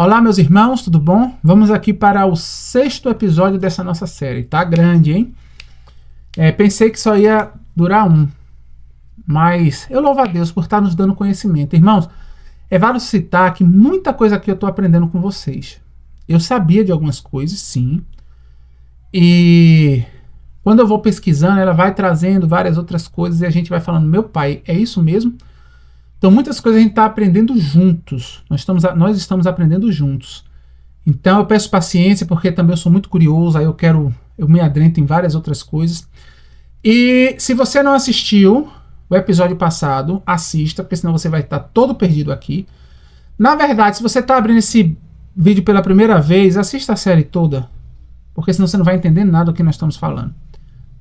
Olá, meus irmãos, tudo bom? Vamos aqui para o 6º episódio dessa nossa série. Tá grande, hein? Pensei que só ia durar um, mas eu louvo a Deus por estar nos dando conhecimento. Irmãos, válido citar que muita coisa aqui eu estou aprendendo com vocês. Eu sabia de algumas coisas, sim, e quando eu vou pesquisando, ela vai trazendo várias outras coisas e a gente vai falando, meu pai, é isso mesmo? Então muitas coisas a gente está aprendendo juntos, nós estamos aprendendo juntos. Então eu peço paciência porque também eu sou muito curioso, aí eu me adentro em várias outras coisas. E se você não assistiu o episódio passado, assista, porque senão você vai estar todo perdido aqui. Na verdade, se você está abrindo esse vídeo pela primeira vez, assista a série toda, porque senão você não vai entender nada do que nós estamos falando,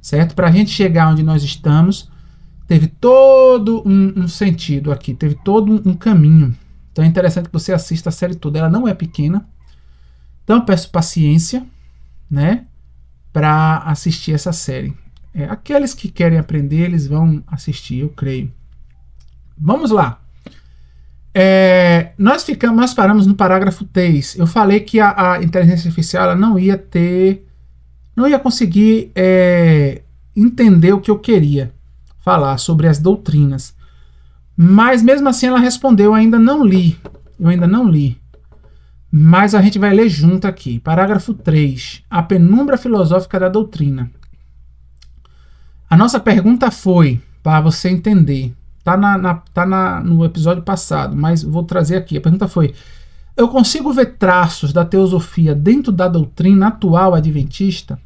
certo? Para a gente chegar onde nós estamos, teve todo um sentido aqui, teve todo um caminho. Então é interessante que você assista a série toda, ela não é pequena. Então eu peço paciência, né, para assistir essa série. Aqueles que querem aprender, eles vão assistir, eu creio. Vamos lá. Nós paramos no parágrafo 3. Eu falei que a inteligência artificial ela não ia conseguir entender o que eu queria falar sobre as doutrinas. Mas mesmo assim ela respondeu, eu ainda não li. Mas a gente vai ler junto aqui. Parágrafo 3. A penumbra filosófica da doutrina. A nossa pergunta foi, para você entender, no episódio passado, mas vou trazer aqui. A pergunta foi, eu consigo ver traços da teosofia dentro da doutrina atual adventista?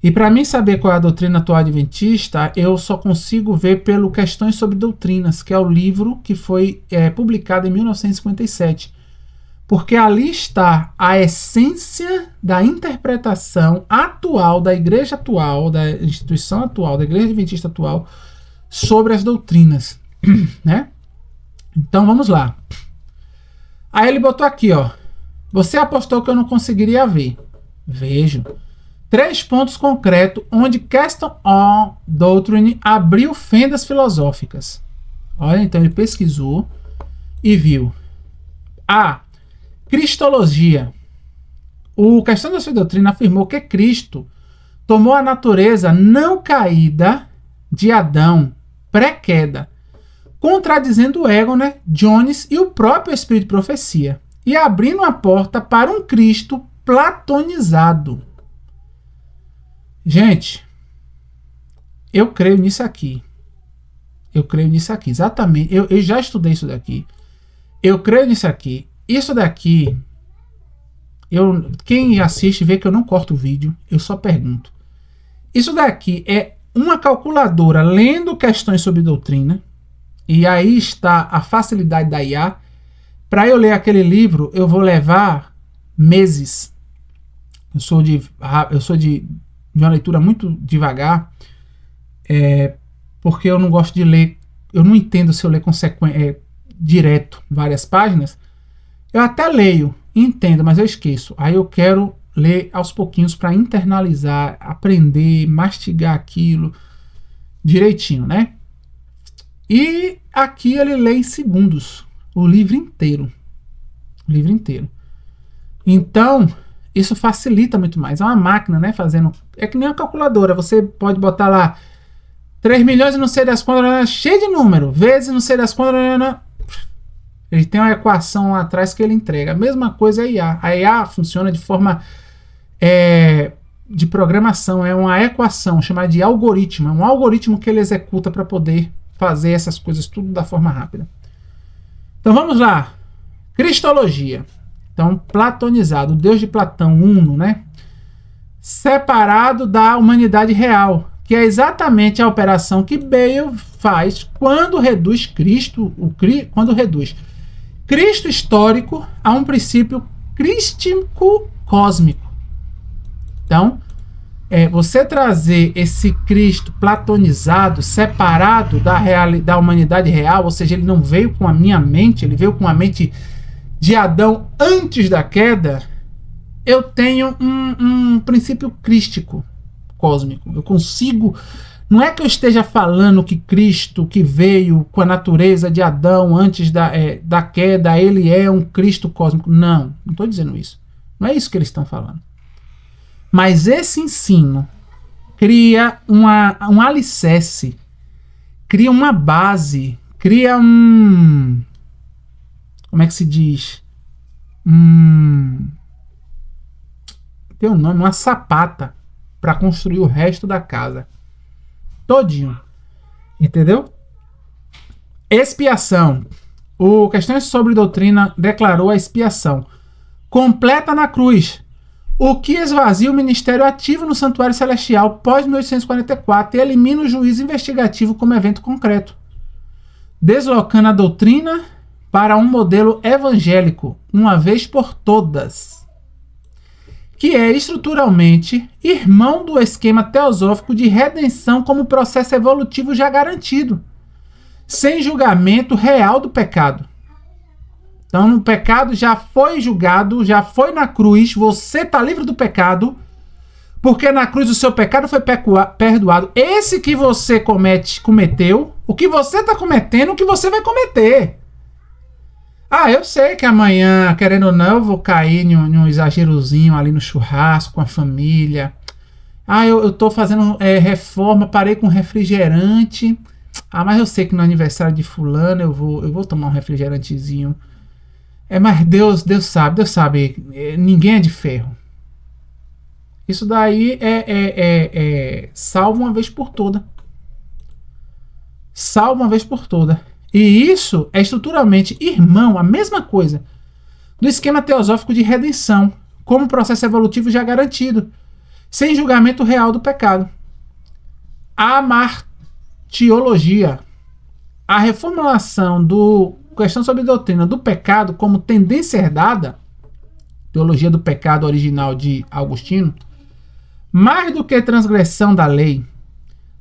E para mim saber qual é a doutrina atual adventista, eu só consigo ver pelo Questões sobre Doutrinas, que é o livro que foi publicado em 1957. Porque ali está a essência da interpretação atual da igreja atual, da instituição atual, da igreja adventista atual, sobre as doutrinas. Né? Então vamos lá. Aí ele botou aqui, ó. Você apostou que eu não conseguiria ver. Vejo. 3 pontos concretos onde Question on Doctrine abriu fendas filosóficas. Olha, então ele pesquisou e viu. A. Cristologia. O Questão da Sua Doutrina afirmou que Cristo tomou a natureza não caída de Adão, pré-queda, contradizendo o Egon, né, Jones e o próprio Espírito de Profecia, e abrindo a porta para um Cristo platonizado. Gente, eu creio nisso aqui. Exatamente. Eu já estudei isso daqui. Eu creio nisso aqui. Isso daqui, quem assiste vê que eu não corto o vídeo, eu só pergunto. Isso daqui é uma calculadora lendo questões sobre doutrina, e aí está a facilidade da IA. Para eu ler aquele livro, eu vou levar meses. Eu sou de uma leitura muito devagar, porque eu não gosto de ler, eu não entendo se eu ler direto várias páginas. Eu até leio, entendo, mas eu esqueço. Aí eu quero ler aos pouquinhos para internalizar, aprender, mastigar aquilo direitinho, né? E aqui ele lê em segundos o livro inteiro. Então, isso facilita muito mais. É uma máquina, né? É que nem uma calculadora. Você pode botar lá 3 milhões e não sei das quantas, cheio de número, vezes não sei das quantas. Ele tem uma equação lá atrás que ele entrega. A mesma coisa é a IA. A IA funciona de forma de programação. É uma equação chamada de algoritmo. É um algoritmo que ele executa para poder fazer essas coisas tudo da forma rápida. Então vamos lá. Cristologia. Então, platonizado. O Deus de Platão, uno, né? Separado da humanidade real, que é exatamente a operação que Bale faz quando reduz Cristo histórico a um princípio crístico cósmico. Então, você trazer esse Cristo platonizado, separado da humanidade real, ou seja, ele não veio com a minha mente, ele veio com a mente de Adão antes da queda. Eu tenho um princípio crístico cósmico. Eu consigo Não é que eu esteja falando que Cristo, que veio com a natureza de Adão antes da queda, ele é um Cristo cósmico. Não estou dizendo isso. Não é isso que eles estão falando. Mas esse ensino cria um alicerce, cria uma base, cria um... Como é que se diz? Tem um nome, uma sapata para construir o resto da casa. Todinho. Entendeu? Expiação. O Questões sobre Doutrina declarou a expiação completa na cruz, o que esvazia o ministério ativo no santuário celestial pós 1844 e elimina o juízo investigativo como evento concreto, deslocando a doutrina para um modelo evangélico, uma vez por todas, que é estruturalmente irmão do esquema teosófico de redenção como processo evolutivo já garantido, sem julgamento real do pecado. Então o pecado já foi julgado, já foi na cruz, você está livre do pecado, porque na cruz o seu pecado foi perdoado. Esse que você cometeu, o que você está cometendo, o que você vai cometer. Ah, eu sei que amanhã, querendo ou não, eu vou cair em um exagerozinho ali no churrasco com a família. Ah, eu tô fazendo reforma, parei com refrigerante. Ah, mas eu sei que no aniversário de fulano eu vou tomar um refrigerantezinho. Mas Deus sabe, ninguém é de ferro. Isso daí é salvo uma vez por toda. Salvo uma vez por toda. E isso é estruturalmente irmão, a mesma coisa, do esquema teosófico de redenção, como processo evolutivo já garantido, sem julgamento real do pecado. A martiologia, a reformulação do Questão sobre Doutrina do pecado como tendência herdada, teologia do pecado original de Agostinho, mais do que transgressão da lei,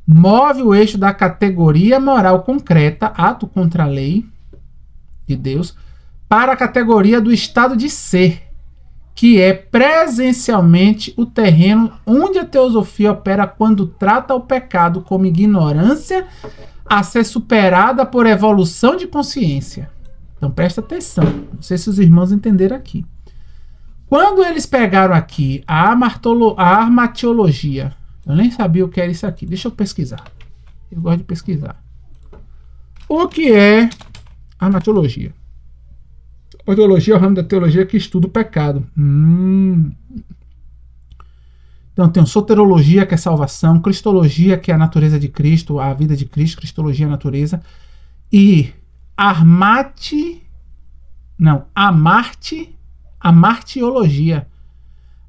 move o eixo da categoria moral concreta, ato contra a lei de Deus, para a categoria do estado de ser, que é presencialmente o terreno onde a teosofia opera quando trata o pecado como ignorância a ser superada por evolução de consciência. Então presta atenção, não sei se os irmãos entenderam aqui. Quando eles pegaram aqui a armatiologia, eu nem sabia o que era isso aqui. Deixa eu pesquisar. Eu gosto de pesquisar. O que é armatiologia? Armatiologia é o ramo da teologia que estuda o pecado. Então tem soterologia, que é salvação, cristologia, que é a natureza de Cristo, a vida de Cristo, cristologia é a natureza, e amartiologia.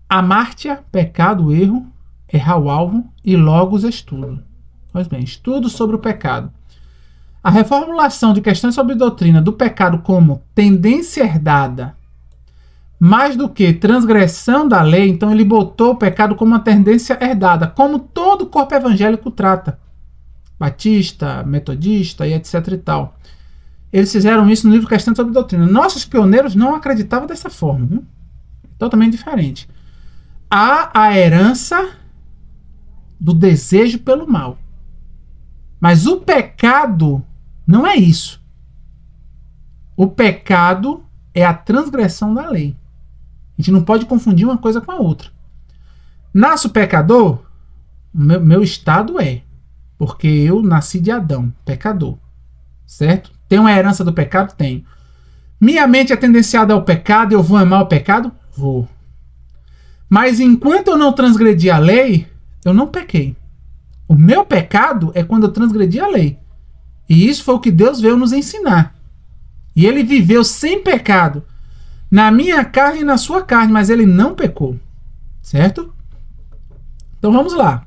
Amartia, pecado, erro, errar o alvo, e logos, estudo. Pois bem, estudo sobre o pecado. A reformulação de questões sobre doutrina do pecado como tendência herdada, mais do que transgressão da lei, então ele botou o pecado como uma tendência herdada, como todo corpo evangélico trata. Batista, metodista e etc e tal. Eles fizeram isso no livro Questões sobre Doutrina. Nossos pioneiros não acreditavam dessa forma, viu? Totalmente diferente. Há a herança do desejo pelo mal. Mas o pecado não é isso. O pecado é a transgressão da lei. A gente não pode confundir uma coisa com a outra. Nasce o pecador? Meu estado é. Porque eu nasci de Adão, pecador. Certo? Tem uma herança do pecado? Tenho. Minha mente é tendenciada ao pecado e eu vou amar o pecado? Vou. Mas enquanto eu não transgredi a lei, eu não pequei. O meu pecado é quando eu transgredi a lei. E isso foi o que Deus veio nos ensinar. E ele viveu sem pecado na minha carne e na sua carne, mas ele não pecou. Certo? Então vamos lá.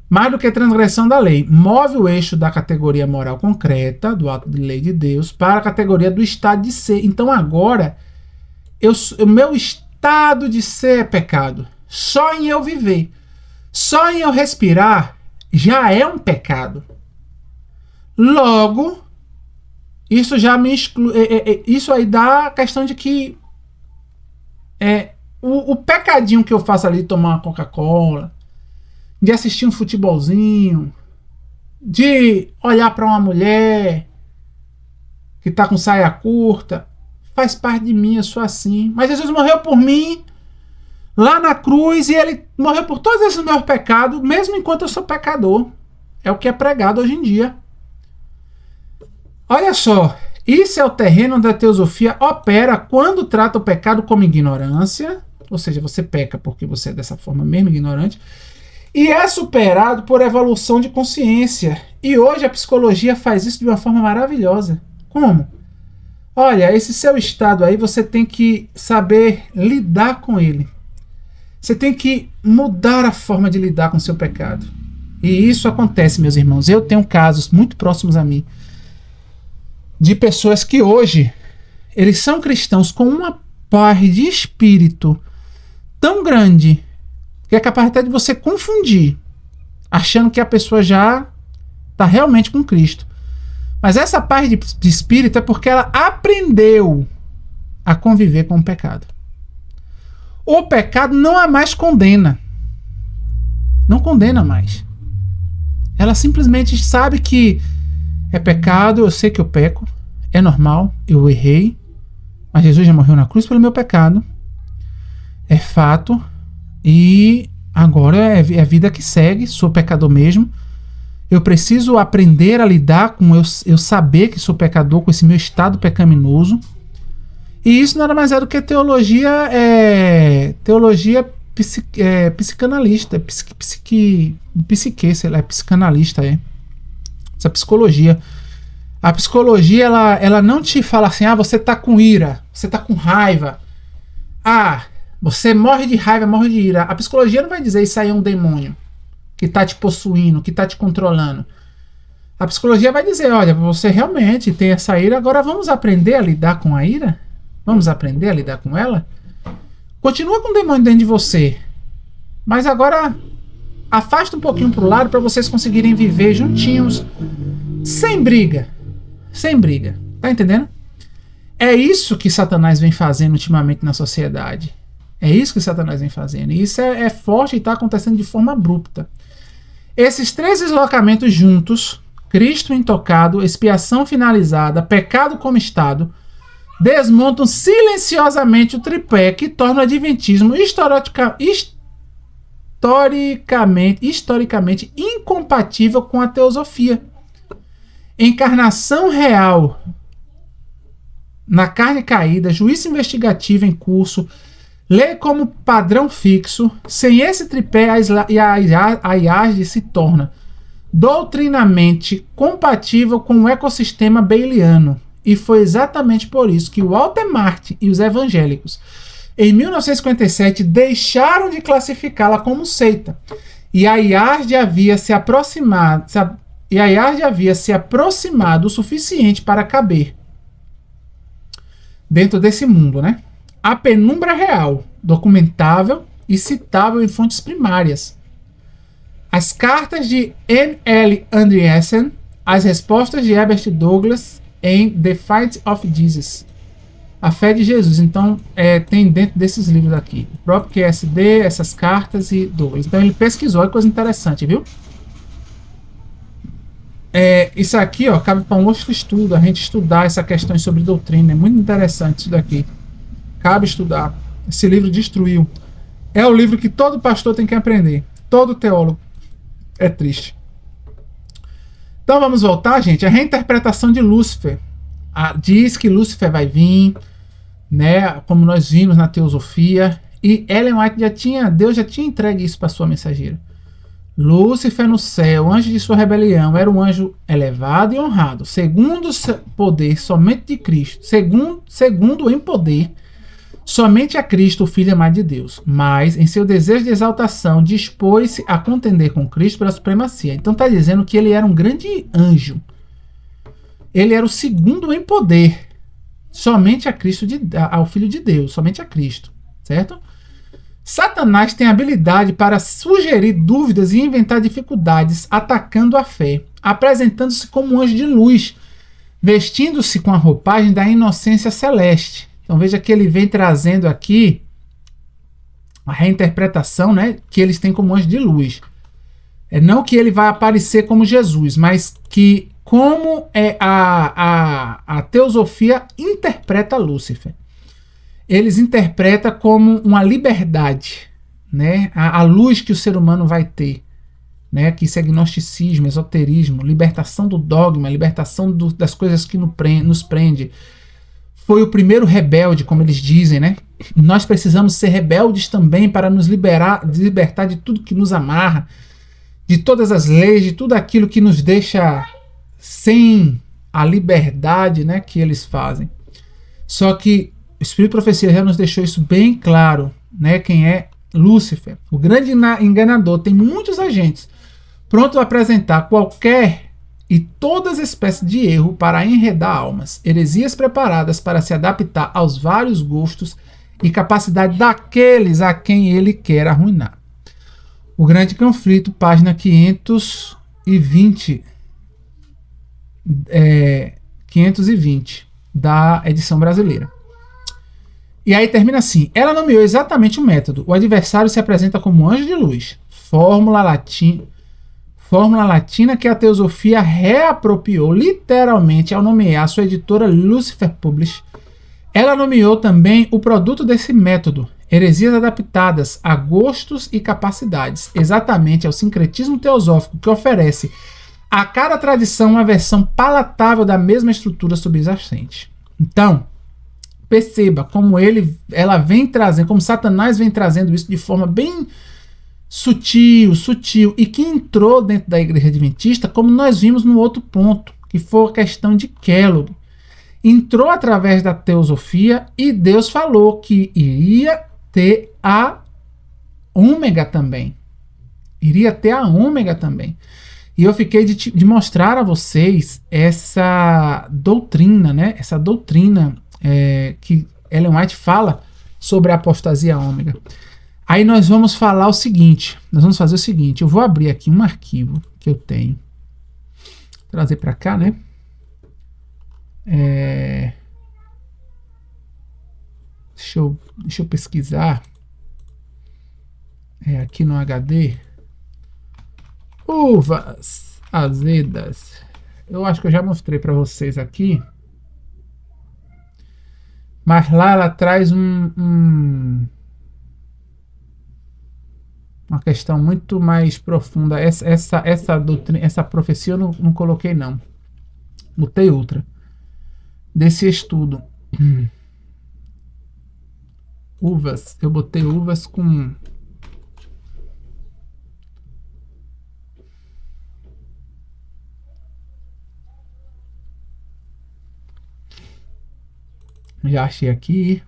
Mais do que transgressão da lei, move o eixo da categoria moral concreta, do ato de lei de Deus, para a categoria do estado de ser. Então agora, o meu estado de ser é pecado. Só em eu viver, só em eu respirar, já é um pecado. Logo, isso já me exclui. Isso aí dá a questão de que o pecadinho que eu faço ali de tomar uma Coca-Cola, de assistir um futebolzinho, de olhar para uma mulher que está com saia curta. Faz parte de mim, eu sou assim. Mas Jesus morreu por mim lá na cruz e ele morreu por todos esses meus pecados, mesmo enquanto eu sou pecador. É o que é pregado hoje em dia. Olha só, isso é o terreno onde a teosofia opera quando trata o pecado como ignorância, ou seja, você peca porque você é dessa forma mesmo, ignorante, e é superado por evolução de consciência. E hoje a psicologia faz isso de uma forma maravilhosa. Como? Olha, esse seu estado aí, você tem que saber lidar com ele. Você tem que mudar a forma de lidar com o seu pecado. E isso acontece, meus irmãos. Eu tenho casos muito próximos a mim de pessoas que hoje eles são cristãos com uma paz de espírito tão grande que é capaz até de você confundir, achando que a pessoa já está realmente com Cristo. Mas essa paz de espírito é porque ela aprendeu a conviver com o pecado. O pecado não a mais condena. Não condena mais. Ela simplesmente sabe que é pecado, eu sei que eu peco, é normal, eu errei, mas Jesus já morreu na cruz pelo meu pecado. É fato. E agora é a vida que segue, sou pecador mesmo. Eu preciso aprender a lidar com eu saber que sou pecador, com esse meu estado pecaminoso. E isso nada mais é do que teologia psicanalista, psique, sei lá, psicanalista, essa psicologia. A psicologia, ela não te fala assim, você tá com ira, você tá com raiva, você morre de raiva, morre de ira. A psicologia não vai dizer isso aí é um demônio que tá te possuindo, que tá te controlando. A psicologia vai dizer, olha, você realmente tem essa ira, agora vamos aprender a lidar com a ira? Vamos aprender a lidar com ela? Continua com o demônio dentro de você, mas agora afasta um pouquinho pro lado para vocês conseguirem viver juntinhos, sem briga. Sem briga. Tá entendendo? É isso que Satanás vem fazendo ultimamente na sociedade. É isso que Satanás vem fazendo. E isso é forte e está acontecendo de forma abrupta. Esses três deslocamentos juntos, Cristo intocado, expiação finalizada, pecado como desmontam silenciosamente o tripé que torna o adventismo historicamente incompatível com a teosofia. Encarnação real na carne caída, juízo investigativo em curso, lei como padrão fixo. Sem esse tripé, a IASD se torna doutrinamente compatível com o ecossistema baileano. E foi exatamente por isso que o Walter Martin e os evangélicos, em 1957, deixaram de classificá-la como seita. E a IASD havia se aproximado o suficiente para caber dentro desse mundo, né? A penumbra real, documentável e citável em fontes primárias. As cartas de N.L. Andreessen, as respostas de Herbert Douglas em The Fight of Jesus, a fé de Jesus. Então, tem dentro desses livros aqui, o próprio QSD, essas cartas e Douglas. Então, ele pesquisou, é coisa interessante, viu? Isso aqui, cabe para um outro estudo, a gente estudar essa questão sobre doutrina. É muito interessante isso daqui. Cabe estudar. Esse livro destruiu. É o livro que todo pastor tem que aprender. Todo teólogo. É triste. Então vamos voltar, gente. A reinterpretação de Lúcifer. Diz que Lúcifer vai vir, né? Como nós vimos na teosofia. E Ellen White Deus já tinha entregue isso para sua mensageira. Lúcifer no céu, anjo de sua rebelião, era um anjo elevado e honrado, segundo o poder somente de Cristo, segundo em poder, somente a Cristo, o Filho amado de Deus. Mas, em seu desejo de exaltação, dispôs-se a contender com Cristo pela supremacia. Então está dizendo que ele era um grande anjo. Ele era o segundo em poder, somente a Cristo, ao Filho de Deus, somente a Cristo, certo? Satanás tem habilidade para sugerir dúvidas e inventar dificuldades, atacando a fé, apresentando-se como um anjo de luz, vestindo-se com a roupagem da inocência celeste. Então veja que ele vem trazendo aqui a reinterpretação, né, que eles têm como anjo de luz. É não que ele vai aparecer como Jesus, mas que como a teosofia interpreta Lúcifer. Eles interpretam como uma liberdade, né? A luz que o ser humano vai ter, né? Que isso é gnosticismo, esoterismo, libertação do dogma, libertação das coisas que nos prende. Foi o primeiro rebelde, como eles dizem, né? Nós precisamos ser rebeldes também para nos libertar de tudo que nos amarra, de todas as leis, de tudo aquilo que nos deixa sem a liberdade, né, que eles fazem. Só que o Espírito de Profecia já nos deixou isso bem claro, né? Quem é Lúcifer, o grande enganador, tem muitos agentes prontos a apresentar qualquer e todas as espécies de erro para enredar almas, heresias preparadas para se adaptar aos vários gostos e capacidade daqueles a quem ele quer arruinar. O Grande Conflito, página 520, 520 da edição brasileira. E aí termina assim: ela nomeou exatamente o método. O adversário se apresenta como anjo de luz, fórmula latina que a teosofia reapropriou literalmente ao nomear sua editora Lucifer Publish. Ela nomeou também o produto desse método, heresias adaptadas a gostos e capacidades, exatamente ao sincretismo teosófico que oferece a cada tradição uma versão palatável da mesma estrutura subjacente. Então, perceba como ela vem trazendo, como Satanás vem trazendo isso de forma bem sutil, e que entrou dentro da Igreja Adventista, como nós vimos no outro ponto, que foi a questão de Kellogg. Entrou através da teosofia e Deus falou que iria ter a ômega também. Iria ter a ômega também. E eu fiquei de mostrar a vocês essa doutrina, né? Essa doutrina que Ellen White fala sobre a apostasia ômega. Aí nós vamos falar o seguinte, nós vamos fazer o seguinte, eu vou abrir aqui um arquivo que eu tenho, trazer para cá, né? Deixa eu pesquisar aqui no HD. Uvas azedas. Eu acho que eu já mostrei para vocês aqui. Mas lá ela traz uma questão muito mais profunda. Essa doutrina, essa profecia eu não coloquei não. Botei outra. Desse estudo. Uvas. Eu botei uvas com... Já achei aqui.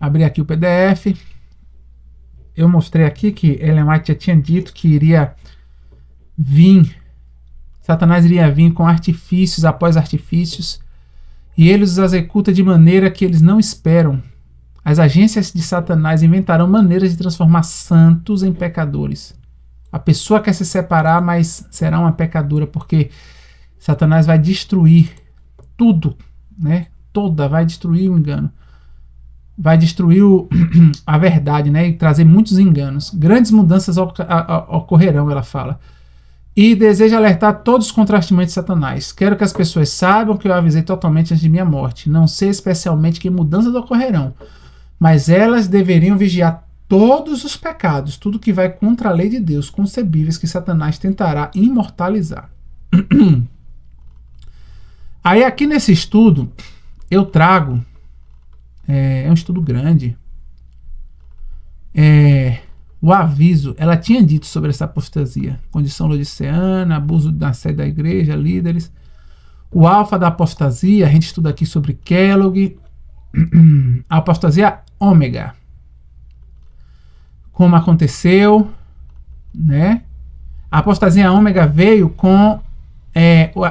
Abri aqui o PDF. Eu mostrei aqui que Ellen White já tinha dito que iria vir, Satanás iria vir com artifícios após artifícios, e ele os executa de maneira que eles não esperam. As agências de Satanás inventarão maneiras de transformar santos em pecadores. A pessoa quer se separar, mas será uma pecadora, porque Satanás vai destruir tudo, né? Vai destruir o engano. Vai destruir a verdade, né? E trazer muitos enganos. Grandes mudanças ocorrerão, ela fala. E deseja alertar todos contra a artimanha de Satanás. Quero que as pessoas saibam que eu avisei totalmente antes de minha morte. Não sei especialmente que mudanças ocorrerão, mas elas deveriam vigiar todos os pecados, tudo que vai contra a lei de Deus, concebíveis que Satanás tentará imortalizar. Aí aqui nesse estudo, eu trago, é um estudo grande, o aviso, ela tinha dito sobre essa apostasia, condição laodiceana, abuso da sede da igreja, líderes, o alfa da apostasia, a gente estuda aqui sobre Kellogg, a apostasia ômega, como aconteceu, né? A apostasia ômega veio com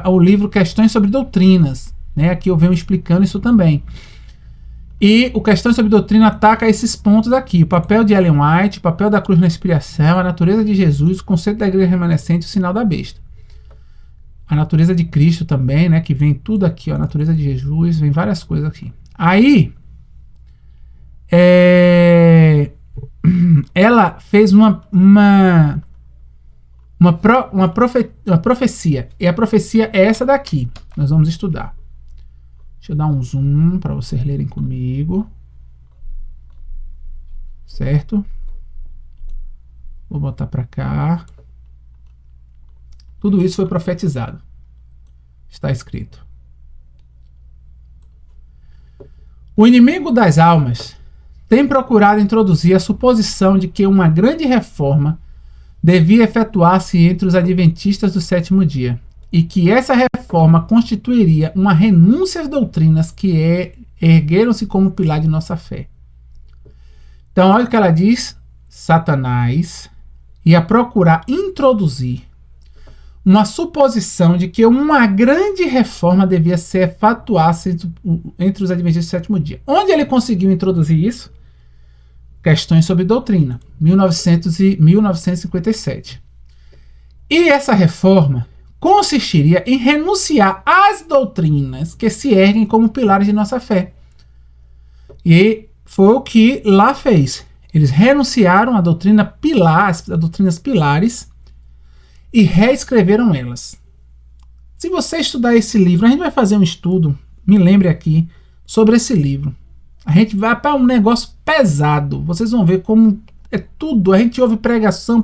o livro Questões sobre Doutrinas, né? Aqui eu venho explicando isso também. E o Questões sobre Doutrina ataca esses pontos aqui: o papel de Ellen White, o papel da cruz na expiação, a natureza de Jesus, o conceito da igreja remanescente, o sinal da besta. A natureza de Cristo também, né? Que vem tudo aqui, ó, a natureza de Jesus, vem várias coisas aqui. Aí, ela fez uma profecia. E a profecia é essa daqui. Nós vamos estudar. Deixa eu dar um zoom para vocês lerem comigo. Certo? Vou botar para cá. Tudo isso foi profetizado. Está escrito. O inimigo das almas tem procurado introduzir a suposição de que uma grande reforma devia efetuar-se entre os adventistas do sétimo dia, e que essa reforma constituiria uma renúncia às doutrinas que ergueram-se como pilar de nossa fé. Então, olha o que ela diz. Satanás ia procurar introduzir uma suposição de que uma grande reforma devia se efetuar-se entre os adventistas do sétimo dia. Onde ele conseguiu introduzir isso? Questões sobre doutrina, 1957. E essa reforma consistiria em renunciar às doutrinas que se erguem como pilares de nossa fé. E foi o que lá fez. Eles renunciaram à doutrina pilar, às doutrinas pilares, e reescreveram elas. Se você estudar esse livro, a gente vai fazer um estudo, me lembre aqui, sobre esse livro. A gente vai para um negócio pesado. Vocês vão ver como é tudo. A gente ouve pregação,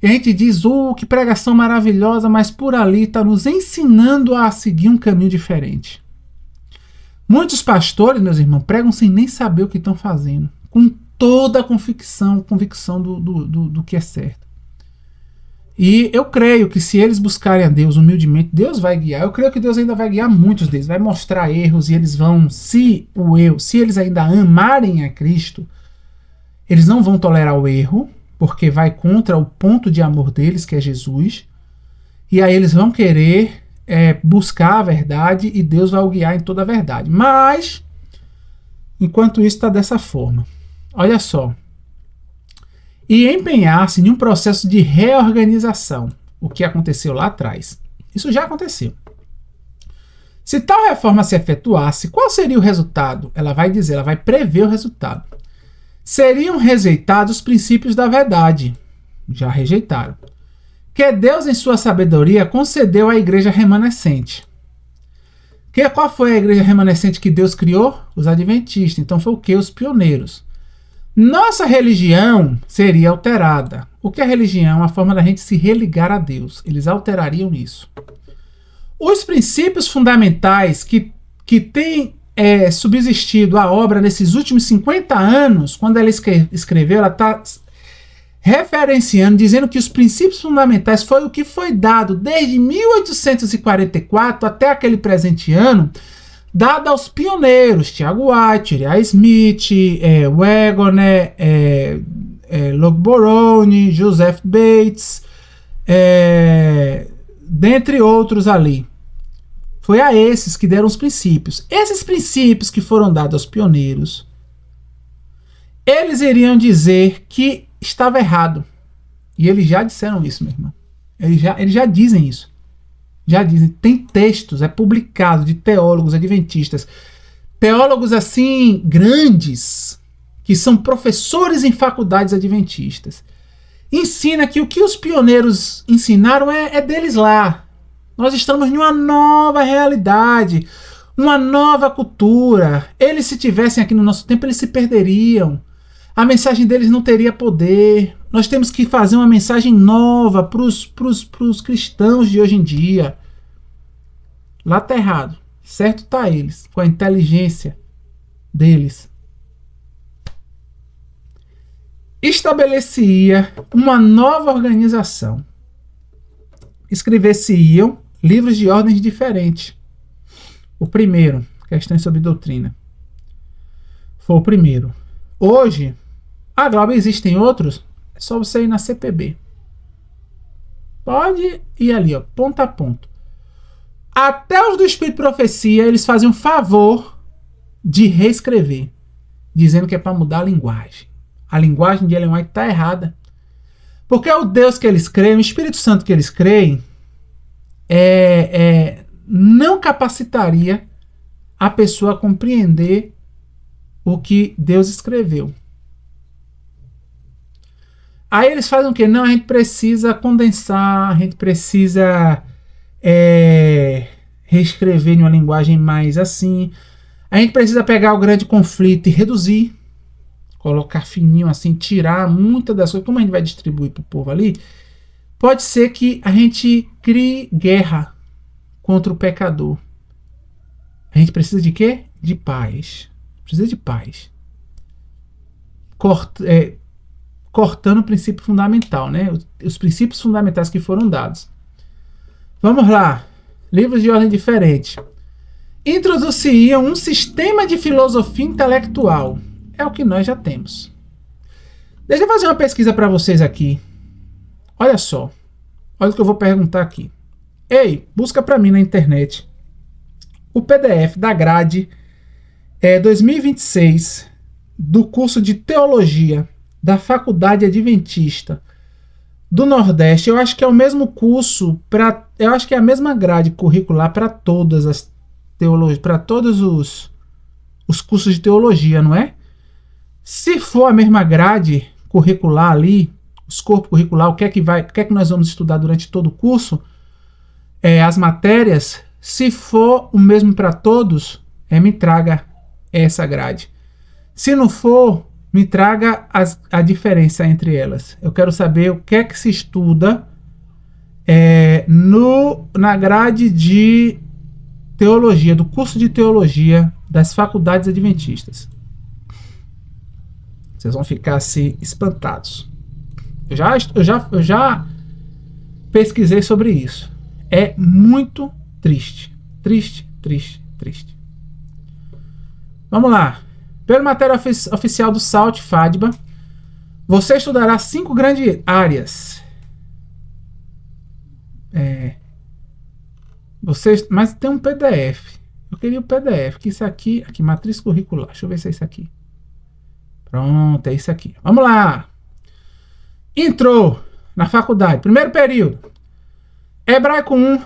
e a gente diz, que pregação maravilhosa, mas por ali está nos ensinando a seguir um caminho diferente. Muitos pastores, meus irmãos, pregam sem nem saber o que estão fazendo, com toda a convicção do que é certo. E eu creio que se eles buscarem a Deus humildemente, Deus vai guiar. Eu creio que Deus ainda vai guiar muitos deles, vai mostrar erros, e eles vão, se eles ainda amarem a Cristo, eles não vão tolerar o erro, porque vai contra o ponto de amor deles, que é Jesus, e aí eles vão querer buscar a verdade, e Deus vai o guiar em toda a verdade. Mas, enquanto isso está dessa forma, olha só, e empenhar-se em um processo de reorganização, o que aconteceu lá atrás. Isso já aconteceu. Se tal reforma se efetuasse, qual seria o resultado? Ela vai dizer, ela vai prever o resultado. Seriam rejeitados os princípios da verdade. Já rejeitaram. Que Deus, em sua sabedoria, concedeu à igreja remanescente. Qual foi a igreja remanescente que Deus criou? Os adventistas. Então foi o quê? Os pioneiros. Nossa religião seria alterada. O que é religião? A forma da gente se religar a Deus. Eles alterariam isso. Os princípios fundamentais que têm subsistido a obra nesses últimos 50 anos, quando ela escreveu, ela está referenciando, dizendo que os princípios fundamentais foi o que foi dado desde 1844 até aquele presente ano, dado aos pioneiros, Tiago White, Uriah Smith, Wagner, Logboroni, Joseph Bates, dentre outros ali. Foi a esses que deram os princípios. Esses princípios que foram dados aos pioneiros, eles iriam dizer que estava errado. E eles já disseram isso, meu irmão. Eles já dizem isso. Já dizem, tem textos, publicado de teólogos adventistas, teólogos assim grandes, que são professores em faculdades adventistas. Ensina que o que os pioneiros ensinaram é deles lá. Nós estamos em uma nova realidade, uma nova cultura. Eles, se tivessem aqui no nosso tempo, eles se perderiam. A mensagem deles não teria poder. Nós temos que fazer uma mensagem nova para os cristãos de hoje em dia. Lá está errado. Certo está eles, com a inteligência deles. Estabelecia uma nova organização. Escrever-se-iam livros de ordens diferentes. O primeiro, questões sobre doutrina, foi o primeiro. Hoje, Glauber, existem outros? É só você ir na CPB. Pode ir ali, ponto a ponto. Até os do Espírito e Profecia, eles fazem um favor de reescrever, dizendo que é para mudar a linguagem. A linguagem de Ellen White está errada. Porque o Deus que eles creem, o Espírito Santo que eles creem, não capacitaria a pessoa a compreender o que Deus escreveu. Aí eles fazem o quê? Não, a gente precisa condensar, a gente precisa reescrever em uma linguagem mais assim. A gente precisa pegar o grande conflito e reduzir, colocar fininho assim, tirar muitas das coisas. Como a gente vai distribuir para o povo ali, pode ser que a gente crie guerra contra o pecador. A gente precisa de quê? De paz. Precisa de paz. Cortando o princípio fundamental, né? Os princípios fundamentais que foram dados. Vamos lá. Livros de ordem diferente. Introduzir um sistema de filosofia intelectual. É o que nós já temos. Deixa eu fazer uma pesquisa para vocês aqui. Olha só. Olha o que eu vou perguntar aqui. Ei, busca para mim na internet o PDF da grade 2026 do curso de Teologia da Faculdade Adventista do Nordeste. Eu acho que é o mesmo curso, eu acho que é a mesma grade curricular para todas as teologias, para todos os cursos de teologia, não é? Se for a mesma grade curricular ali, os corpos curriculares, o que é que nós vamos estudar durante todo o curso, as matérias, se for o mesmo para todos, me traga essa grade. Se não for, me traga a diferença entre elas. Eu quero saber o que é que se estuda na grade de teologia, do curso de teologia das faculdades adventistas. Vocês vão ficar assim espantados. Eu já pesquisei sobre isso. É muito triste. Triste, triste, triste. Vamos lá. Pela matéria oficial do SALT FADBA, você estudará 5 grandes áreas. Mas tem um PDF. Eu queria o PDF, que isso aqui, matriz curricular. Deixa eu ver se é isso aqui. Pronto, é isso aqui. Vamos lá. Entrou na faculdade. Primeiro período. Hebraico 1.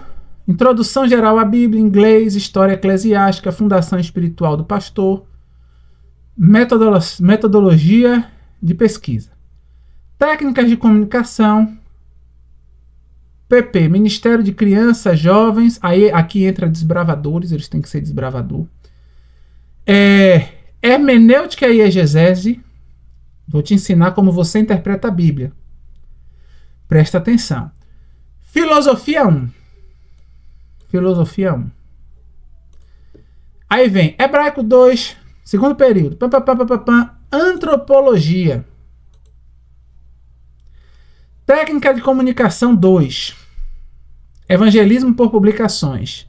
Introdução geral à Bíblia, inglês, história eclesiástica, fundação espiritual do pastor, metodologia de pesquisa, técnicas de comunicação, PP, Ministério de Crianças, Jovens, aí aqui entra desbravadores, eles têm que ser desbravador, hermenêutica e exegese, vou te ensinar como você interpreta a Bíblia, presta atenção, filosofia 1, Filosofia 1. Aí vem Hebraico 2, segundo período. Antropologia. Técnica de comunicação 2. Evangelismo por publicações.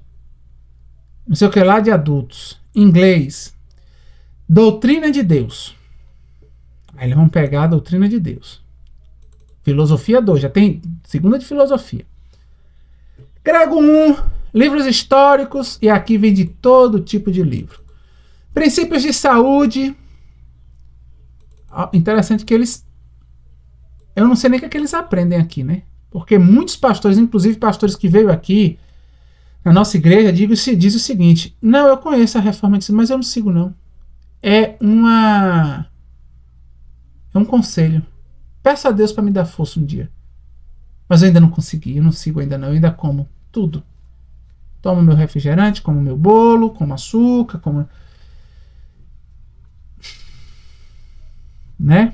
Não sei o que lá de adultos. Inglês. Doutrina de Deus. Aí eles vão pegar a doutrina de Deus. Filosofia 2. Já tem segunda de filosofia. Grego 1. Livros históricos, e aqui vem de todo tipo de livro. Princípios de saúde. Interessante que eu não sei nem o que eles aprendem aqui, né? Porque muitos pastores, inclusive pastores que veio aqui na nossa igreja, diz o seguinte: não, eu conheço a reforma, mas eu não sigo, não. É um conselho. Peço a Deus para me dar força um dia. Mas eu ainda não consegui, eu não sigo ainda não, eu ainda como tudo. Tomo meu refrigerante, como meu bolo, como açúcar, como... né?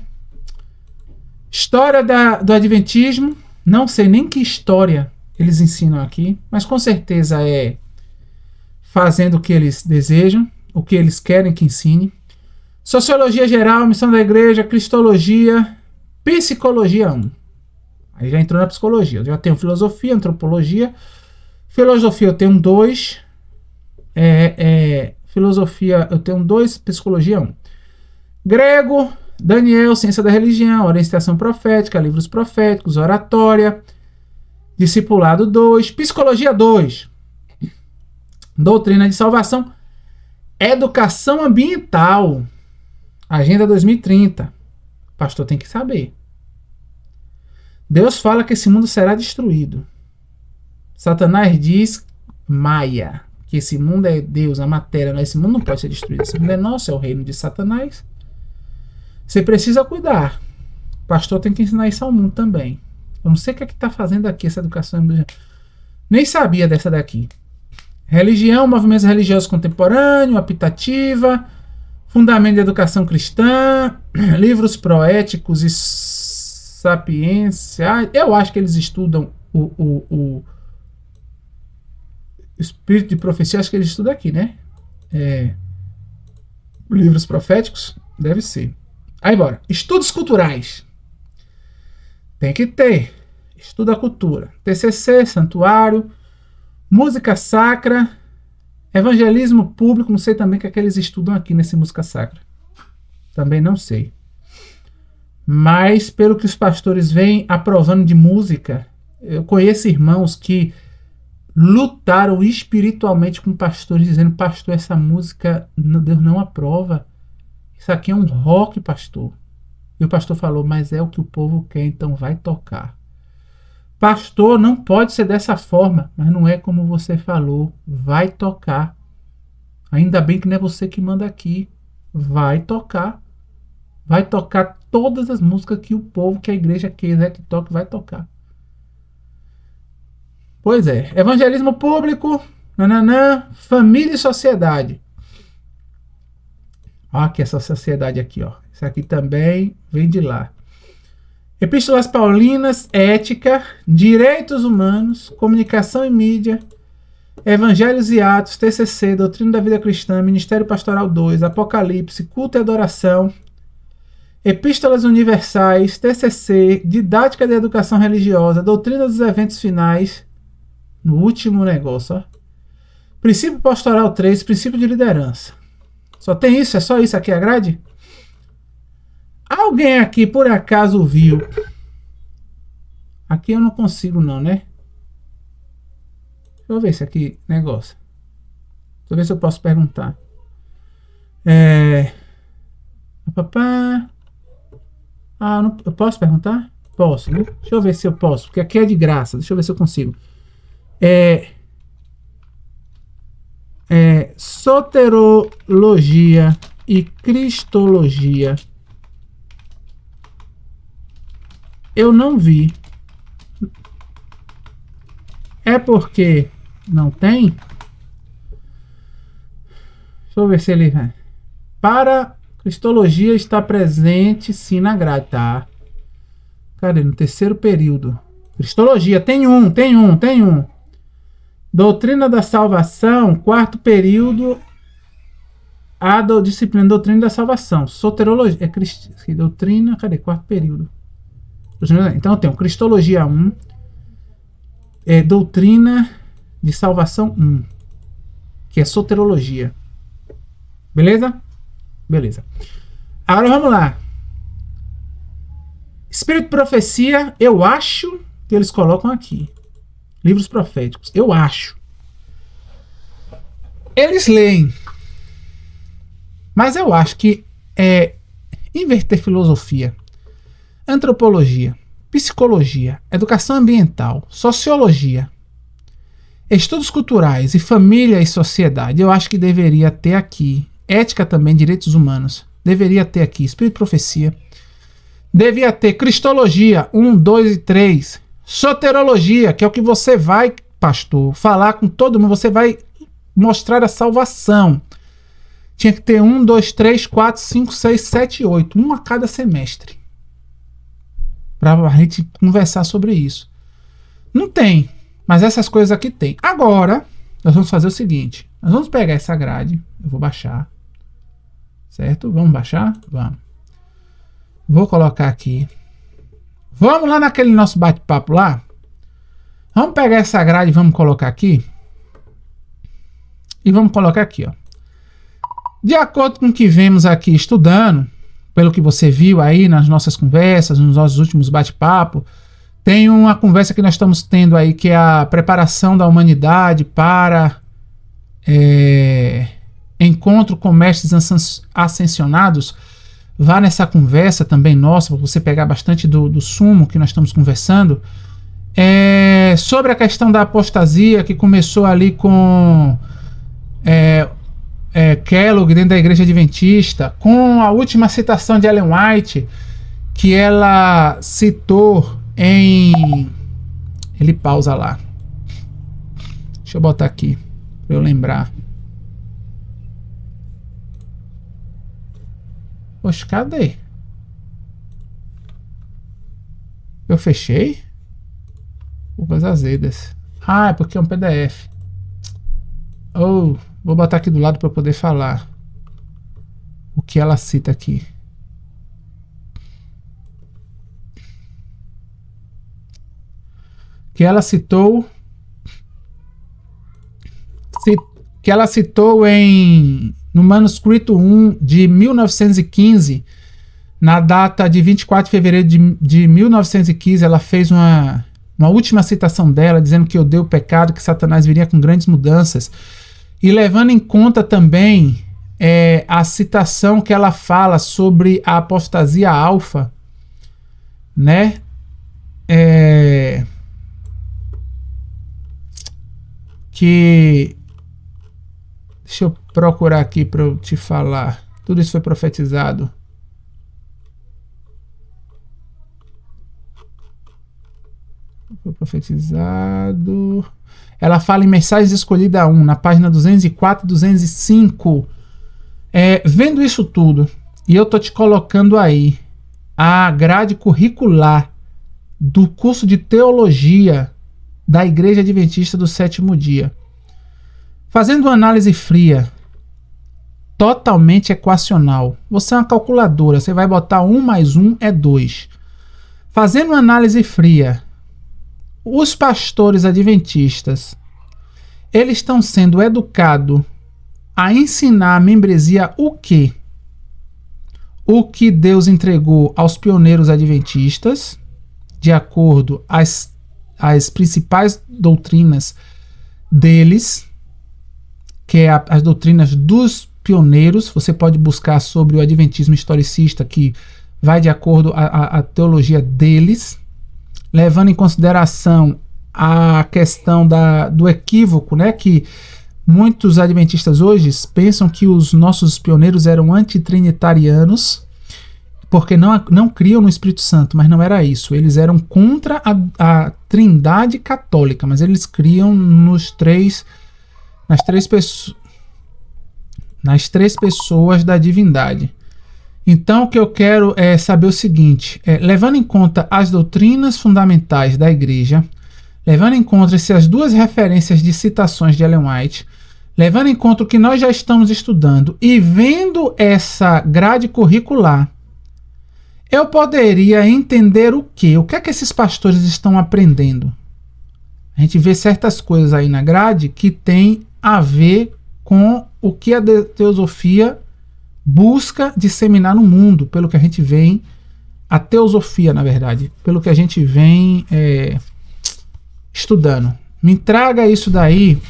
História do Adventismo. Não sei nem que história eles ensinam aqui, mas com certeza é fazendo o que eles desejam, o que eles querem que ensine. Sociologia geral, missão da igreja, cristologia, psicologia 1. Aí já entrou na psicologia. Eu já tenho filosofia, antropologia. Filosofia eu tenho 2. Filosofia eu tenho 2. Psicologia 1. Grego, Daniel, ciência da religião, orientação profética, livros proféticos, oratória. Discipulado 2. Psicologia 2. Doutrina de salvação. Educação ambiental. Agenda 2030. O pastor tem que saber. Deus fala que esse mundo será destruído. Satanás diz Maia, que esse mundo é Deus, a matéria, né? Esse mundo não pode ser destruído. Esse mundo é nosso, é o reino de Satanás. Você precisa cuidar. O pastor tem que ensinar isso ao mundo também. Eu não sei o que é que está fazendo aqui essa educação. Nem sabia dessa daqui. Religião, movimentos religiosos contemporâneos, optativa, fundamento da educação cristã, livros proéticos e sapiência. Eu acho que eles estudam o espírito de profecia, acho que eles estudam aqui, né? Livros proféticos, deve ser. Aí bora. Estudos culturais. Tem que ter. Estuda a cultura. TCC, santuário, música sacra, evangelismo público. Não sei também o que é que eles estudam aqui nesse música sacra. Também não sei. Mas pelo que os pastores vêm aprovando de música, eu conheço irmãos que lutaram espiritualmente com pastores, dizendo: pastor, essa música Deus não aprova. Isso aqui é um rock, pastor. E o pastor falou: mas é o que o povo quer, então vai tocar. Pastor, não pode ser dessa forma. Mas não é como você falou. Vai tocar. Ainda bem que não é você que manda aqui. Vai tocar. Vai tocar todas as músicas que o povo, que a igreja quiser que toque, vai tocar. Pois é. Evangelismo público. Nananã, família e sociedade. Olha aqui essa sociedade aqui, ó. Isso aqui também vem de lá. Epístolas Paulinas, ética, direitos humanos, comunicação e mídia, evangelhos e atos, TCC, doutrina da vida cristã, ministério pastoral 2, apocalipse, culto e adoração, epístolas universais, TCC, didática da educação religiosa, doutrina dos eventos finais, no último negócio, ó. Princípio pastoral 3, princípio de liderança. Só tem isso? É só isso aqui a grade? Alguém aqui por acaso viu? Aqui eu não consigo não, né? Deixa eu ver esse aqui negócio. Deixa eu ver se eu posso perguntar. Papá. Não, eu posso perguntar? Posso, né? Deixa eu ver se eu posso, porque aqui é de graça. Deixa eu ver se eu consigo. Soterologia e cristologia. Eu não vi. É porque não tem? Deixa eu ver se ele vai. Para cristologia está presente sim na grade, tá? Cadê? No terceiro período. Cristologia, tem um. Doutrina da salvação, quarto período. A disciplina doutrina da salvação. Soterologia. Doutrina, cadê? Quarto período. Então eu tenho Cristologia 1, Doutrina de Salvação 1, que é Soterologia. Beleza? Beleza. Agora vamos lá. Espírito de Profecia, eu acho que eles colocam aqui. Livros proféticos, eu acho. Eles leem. Mas eu acho que é inverter filosofia. Antropologia, psicologia, educação ambiental, sociologia, estudos culturais e família e sociedade. Eu acho que deveria ter aqui. Ética também, direitos humanos. Deveria ter aqui. Espírito de profecia. Devia ter cristologia 1, 2 e 3. Soterologia, que é o que você vai, pastor, falar com todo mundo. Você vai mostrar a salvação. Tinha que ter 1, 2, 3, 4, 5, 6, 7, 8. Um a cada semestre. Para a gente conversar sobre isso. Não tem, mas essas coisas aqui tem. Agora, nós vamos fazer o seguinte. Nós vamos pegar essa grade. Eu vou baixar. Certo? Vamos baixar? Vamos. Vou colocar aqui. Vamos lá naquele nosso bate-papo lá. Vamos pegar essa grade e vamos colocar aqui. E vamos colocar aqui, ó. De acordo com o que vemos aqui estudando, pelo que você viu aí nas nossas conversas, nos nossos últimos bate-papos, tem uma conversa que nós estamos tendo aí, que é a preparação da humanidade para encontro com mestres ascensionados. Vá nessa conversa também nossa, para você pegar bastante do sumo que nós estamos conversando. Sobre a questão da apostasia, que começou ali com Kellogg dentro da Igreja Adventista, com a última citação de Ellen White, que ela citou em... Ele pausa lá. Deixa eu botar aqui, para eu lembrar. Poxa, cadê? Eu fechei? Uvas azedas. Ah, é porque é um PDF. Oh, vou botar aqui do lado para poder falar o que ela cita aqui. Que ela citou no manuscrito 1 de 1915, na data de 24 de fevereiro de 1915, ela fez uma última citação dela, dizendo que odeia o pecado, que Satanás viria com grandes mudanças. E levando em conta também a citação que ela fala sobre a apostasia alfa, né? Que... Deixa eu procurar aqui para eu te falar. Tudo isso foi profetizado. Foi profetizado. Ela fala em Mensagens Escolhida 1, na página 204 e 205. Vendo isso tudo, e eu tô te colocando aí a grade curricular do curso de teologia da Igreja Adventista do Sétimo Dia. Fazendo uma análise fria, totalmente equacional. Você é uma calculadora, você vai botar 1 mais 1 é 2. Fazendo uma análise fria, os pastores adventistas, eles estão sendo educados a ensinar a membresia o quê? O que Deus entregou aos pioneiros adventistas, de acordo às principais doutrinas deles, que é as doutrinas dos pioneiros. Você pode buscar sobre o adventismo historicista, que vai de acordo à teologia deles, levando em consideração a questão do equívoco, né, que muitos adventistas hoje pensam que os nossos pioneiros eram antitrinitarianos, porque não criam no Espírito Santo, mas não era isso. Eles eram contra a trindade católica, mas eles criam nas três pessoas da divindade. Então, o que eu quero é saber o seguinte, levando em conta as doutrinas fundamentais da igreja, levando em conta essas duas referências de citações de Ellen White, levando em conta o que nós já estamos estudando e vendo essa grade curricular, eu poderia entender o quê? O que é que esses pastores estão aprendendo? A gente vê certas coisas aí na grade que tem a ver com o que a teosofia busca disseminar no mundo, pelo que a gente vem, a teosofia, na verdade, pelo que a gente vem estudando. Me traga isso daí,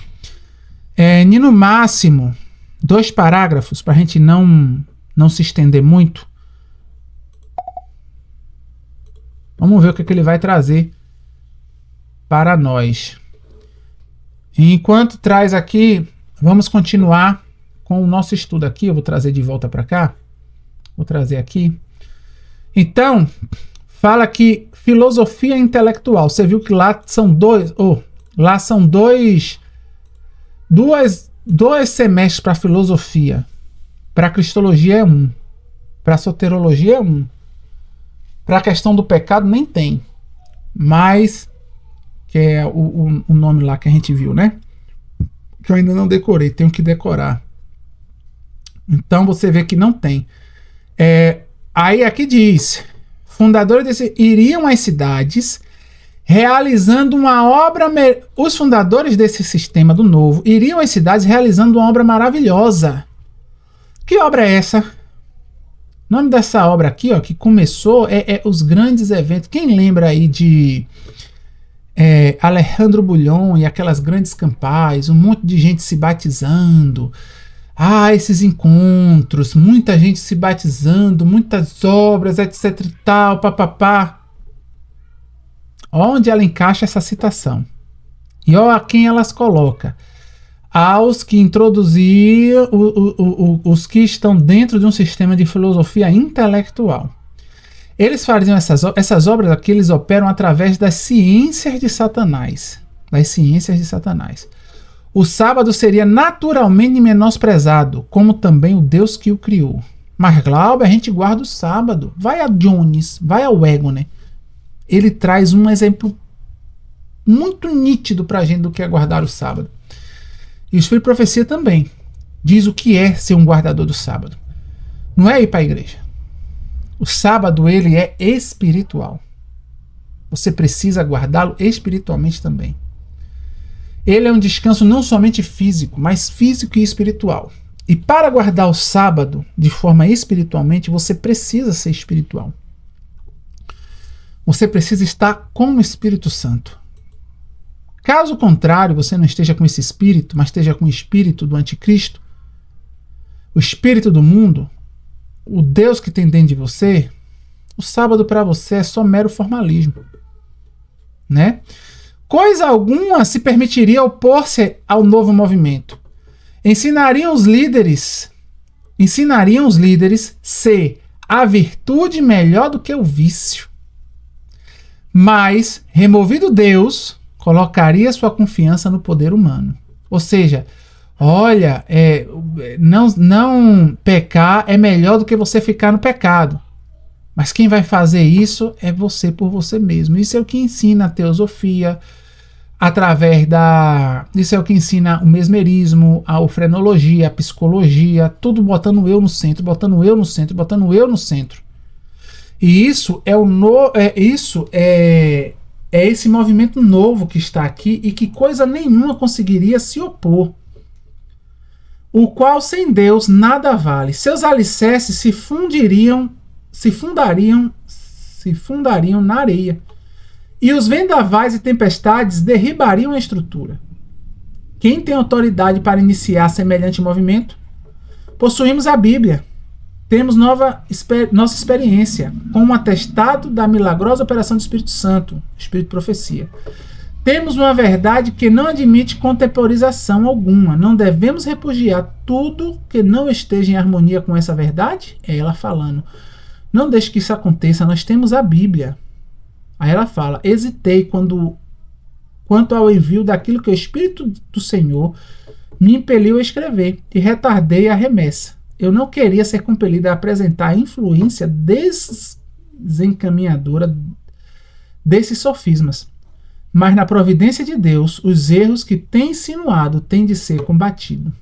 no máximo 2 parágrafos, para a gente não se estender muito. Vamos ver o que ele vai trazer para nós. Enquanto traz aqui, vamos continuar com o nosso estudo aqui. Eu vou trazer de volta para cá. Vou trazer aqui. Então, fala que filosofia intelectual. Você viu que lá são dois semestres para filosofia. Para cristologia é 1. Para soterologia é 1. Para a questão do pecado nem tem. Mas, que é o nome lá que a gente viu, né? Que eu ainda não decorei, tenho que decorar. Então você vê que não tem. Aí aqui diz: fundadores iriam às cidades realizando uma obra. Os fundadores desse sistema do novo iriam às cidades realizando uma obra maravilhosa. Que obra é essa? O nome dessa obra aqui, ó, que começou, os grandes eventos. Quem lembra aí de Alejandro Bulhon e aquelas grandes campais, um monte de gente se batizando, esses encontros, muita gente se batizando, muitas obras, etc e tal, papapá. Onde ela encaixa essa citação? E olha a quem elas coloca. aos que introduziam os que estão dentro de um sistema de filosofia intelectual. Eles faziam essas obras aqui, eles operam através das ciências de Satanás. Das ciências de Satanás. O sábado seria naturalmente menosprezado, como também o Deus que o criou. Mas, Glauber, a gente guarda o sábado. Vai a Jones, vai ao Wegener. Ele traz um exemplo muito nítido para a gente do que é guardar o sábado. E o Espírito de Profecia também diz o que é ser um guardador do sábado. Não é ir para a igreja. O sábado, ele é espiritual. Você precisa guardá-lo espiritualmente também. Ele é um descanso não somente físico, mas físico e espiritual. E para guardar o sábado de forma espiritualmente, você precisa ser espiritual. Você precisa estar com o Espírito Santo. Caso contrário, você não esteja com esse espírito, mas esteja com o espírito do anticristo, o espírito do mundo, o Deus que tem dentro de você, o sábado para você é só mero formalismo, né? Coisa alguma se permitiria opor-se ao novo movimento. Ensinariam os líderes ser a virtude melhor do que o vício. Mas, removido Deus, colocaria sua confiança no poder humano. Ou seja, olha, não pecar é melhor do que você ficar no pecado. Mas quem vai fazer isso é você por você mesmo. Isso é o que ensina a teosofia, isso é o que ensina o mesmerismo, a ofrenologia, a psicologia, tudo botando o eu no centro, botando o eu no centro, botando o eu no centro. E isso é esse movimento novo que está aqui e que coisa nenhuma conseguiria se opor. O qual sem Deus nada vale. Seus alicerces se fundariam na areia. E os vendavais e tempestades derribariam a estrutura. Quem tem autoridade para iniciar semelhante movimento? Possuímos a Bíblia. Temos nossa experiência, com um atestado da milagrosa operação do Espírito Santo, Espírito de Profecia. Temos uma verdade que não admite contemporização alguma. Não devemos repudiar tudo que não esteja em harmonia com essa verdade? É ela falando. Não deixe que isso aconteça, nós temos a Bíblia. Aí ela fala, hesitei quanto ao envio daquilo que o Espírito do Senhor me impeliu a escrever e retardei a remessa. Eu não queria ser compelido a apresentar a influência desencaminhadora desses sofismas. Mas na providência de Deus, os erros que tem insinuado têm de ser combatidos.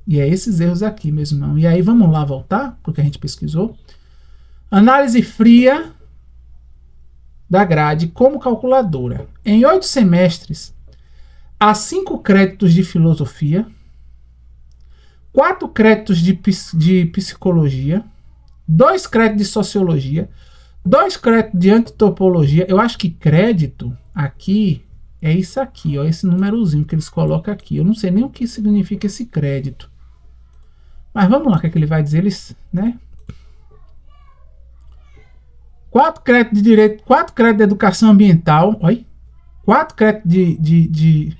E é esses erros aqui, meus irmãos. E aí vamos lá voltar para o que a gente pesquisou. Análise fria da grade como calculadora. Em 8 semestres, há 5 créditos de filosofia, 4 créditos de psicologia, 2 créditos de sociologia, 2 créditos de antitopologia. Eu acho que crédito aqui é isso aqui, ó, esse númerozinho que eles colocam aqui. Eu não sei nem o que significa esse crédito. Mas vamos lá, o que é que ele vai dizer? Né? 4 créditos de direito, 4 créditos de educação ambiental, 4 créditos de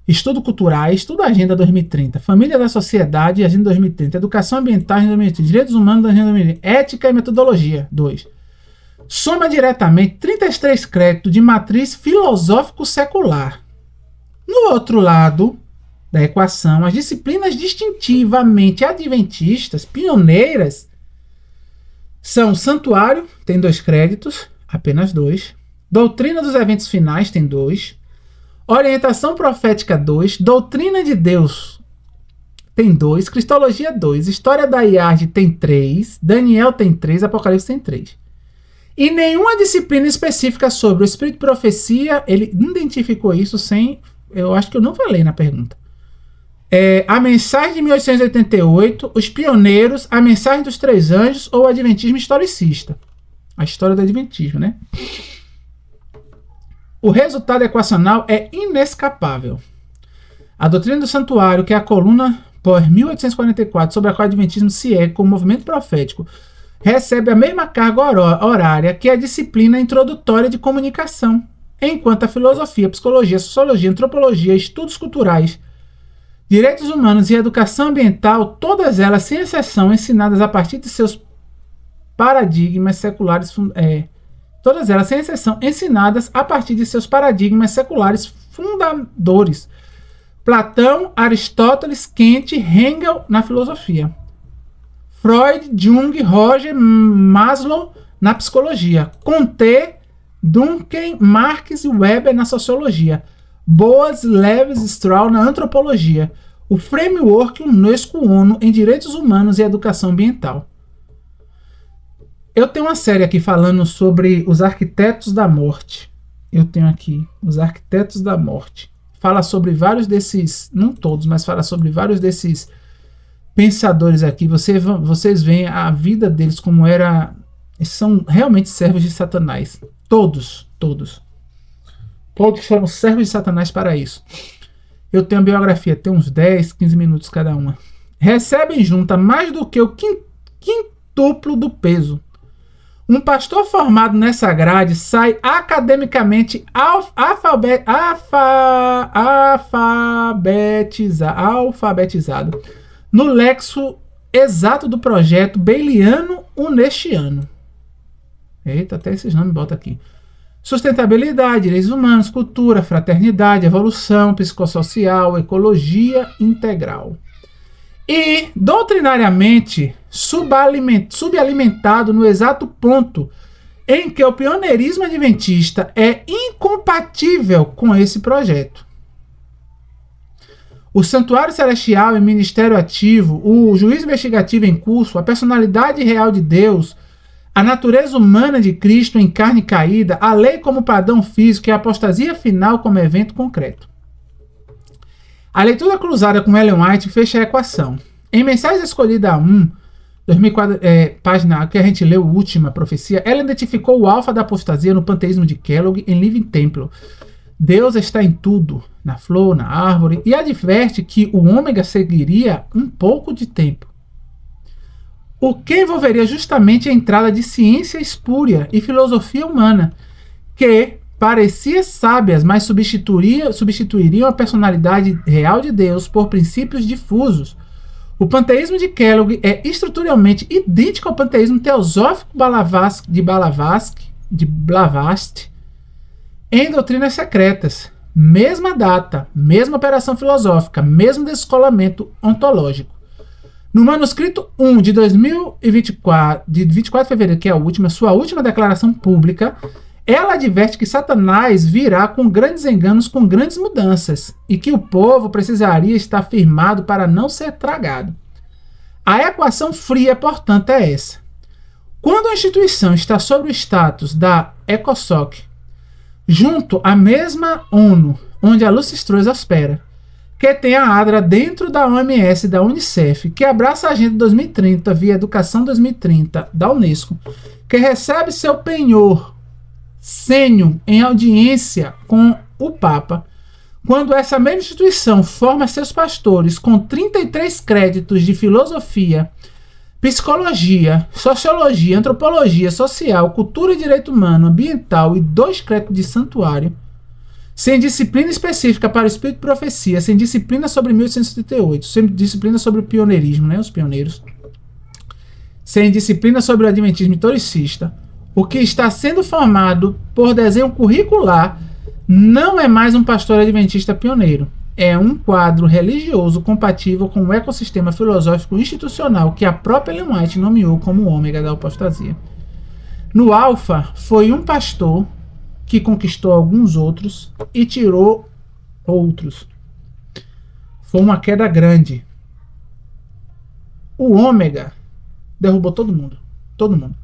estudo cultural, estudo Agenda 2030, família da sociedade, Agenda 2030, educação ambiental, Agenda 2030, direitos humanos, Agenda 2030, ética e metodologia, 2. Soma diretamente 33 créditos de matriz filosófico secular. No outro lado da equação, as disciplinas distintivamente adventistas, pioneiras, são Santuário, tem 2 créditos, apenas 2. Doutrina dos eventos finais, tem 2. Orientação profética, 2. Doutrina de Deus, tem 2. Cristologia, 2. História da IARD, tem 3. Daniel, tem 3. Apocalipse, tem 3. E nenhuma disciplina específica sobre o Espírito de Profecia, ele identificou isso sem... Eu acho que eu não falei na pergunta. A mensagem de 1888, os pioneiros, a mensagem dos 3 anjos ou o adventismo historicista. A história do adventismo, né? O resultado equacional é inescapável. A doutrina do santuário, que é a coluna por 1844, sobre a qual o adventismo se ergue como movimento profético, recebe a mesma carga horária que a disciplina introdutória de comunicação, enquanto a filosofia, psicologia, sociologia, antropologia, estudos culturais, Direitos humanos e educação ambiental, todas elas, sem exceção, ensinadas a partir de seus paradigmas seculares, todas elas, sem exceção, ensinadas a partir de seus paradigmas seculares fundadores. Platão, Aristóteles, Kant, Hegel na filosofia. Freud, Jung, Roger, Maslow na psicologia. Comte, Durkheim, Marx e Weber na sociologia. Boas, Leves, Strauss na antropologia. O framework Unesco-ONU em direitos humanos e educação ambiental. Eu tenho uma série aqui falando sobre os arquitetos da morte. Eu tenho aqui os arquitetos da morte. Fala sobre vários desses, não todos, mas fala sobre vários desses pensadores aqui. Vocês veem a vida deles como era. Eles são realmente servos de Satanás. Todos. Todos foram servos de Satanás para isso. Eu tenho a biografia, tem uns 10, 15 minutos cada uma. Recebem junta mais do que o quintuplo do peso. Um pastor formado nessa grade sai academicamente alfabetizado no lexo exato do projeto Beliano-Unestiano. Eita, até esses nomes bota aqui. Sustentabilidade, direitos humanos, cultura, fraternidade, evolução, psicossocial, ecologia integral. E, doutrinariamente, subalimentado no exato ponto em que o pioneirismo adventista é incompatível com esse projeto. O santuário celestial em ministério ativo, o juízo investigativo em curso, a personalidade real de Deus, a natureza humana de Cristo em carne caída, a lei como padrão físico e a apostasia final como evento concreto. A leitura cruzada com Ellen White fecha a equação. Em Mensagem Escolhida 1, 2004, página que a gente leu, última profecia, ela identificou o alfa da apostasia no panteísmo de Kellogg em Living Temple. Deus está em tudo, na flor, na árvore, e adverte que o ômega seguiria um pouco de tempo. O que envolveria justamente a entrada de ciência espúria e filosofia humana, que parecia sábias, mas substituiriam a personalidade real de Deus por princípios difusos. O panteísmo de Kellogg é estruturalmente idêntico ao panteísmo teosófico de Blavatsky em doutrinas secretas. Mesma data, mesma operação filosófica, mesmo descolamento ontológico. No manuscrito 1 de 2024, de 24 de fevereiro, que é a última, sua última declaração pública, ela adverte que Satanás virá com grandes enganos, com grandes mudanças, e que o povo precisaria estar firmado para não ser tragado. A equação fria, portanto, é essa. Quando a instituição está sob o status da ECOSOC, junto à mesma ONU, onde a Lucistruz opera, que tem a ADRA dentro da OMS e da Unicef, que abraça a Agenda 2030 via Educação 2030 da Unesco, que recebe seu penhor sênior em audiência com o Papa, quando essa mesma instituição forma seus pastores com 33 créditos de filosofia, psicologia, sociologia, antropologia social, cultura e direito humano, ambiental e 2 créditos de santuário, sem disciplina específica para o espírito de profecia, sem disciplina sobre 1878, sem disciplina sobre o pioneirismo, né, os pioneiros, sem disciplina sobre o adventismo historicista, o que está sendo formado por desenho curricular não é mais um pastor adventista pioneiro. É um quadro religioso compatível com o ecossistema filosófico institucional que a própria Ellen White nomeou como o ômega da apostasia. No alfa, foi um pastor que conquistou alguns outros e tirou outros. Foi uma queda grande. O ômega derrubou todo mundo. Todo mundo.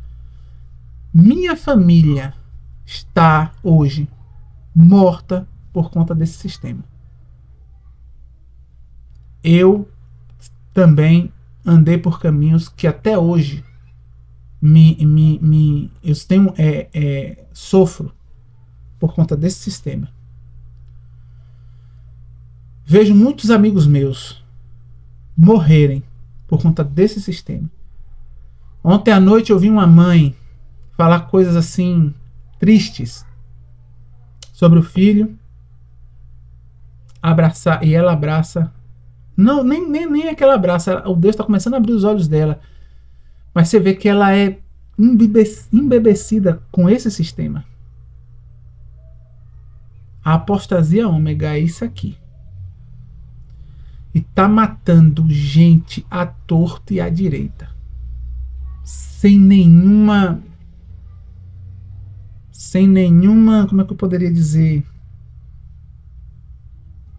Minha família está hoje morta por conta desse sistema. Eu também andei por caminhos que até hoje eu tenho, sofro por conta desse sistema. Vejo muitos amigos meus morrerem por conta desse sistema. Ontem à noite eu vi uma mãe falar coisas assim tristes sobre o filho, abraçar, e ela abraça Não, nem é que ela abraça. O Deus está começando a abrir os olhos dela. Mas você vê que ela é embebecida com esse sistema. A apostasia ômega é isso aqui. E tá matando gente à torta e à direita. Sem nenhuma, como é que eu poderia dizer?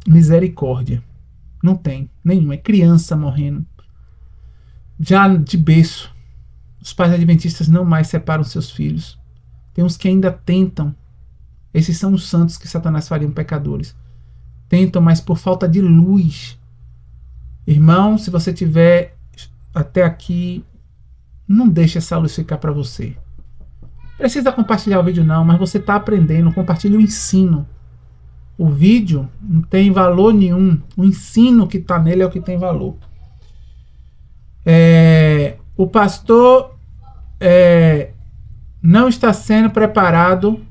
Misericórdia. Não tem nenhuma. É criança morrendo. Já de berço. Os pais adventistas não mais separam seus filhos. Tem uns que ainda tentam. Esses são os santos que Satanás faria pecadores. Tentam, mas por falta de luz. Irmão, se você tiver até aqui, não deixe essa luz ficar para você. Precisa compartilhar o vídeo não, mas você está aprendendo. Compartilhe o ensino. O vídeo não tem valor nenhum. O ensino que está nele é o que tem valor. O pastor não está sendo preparado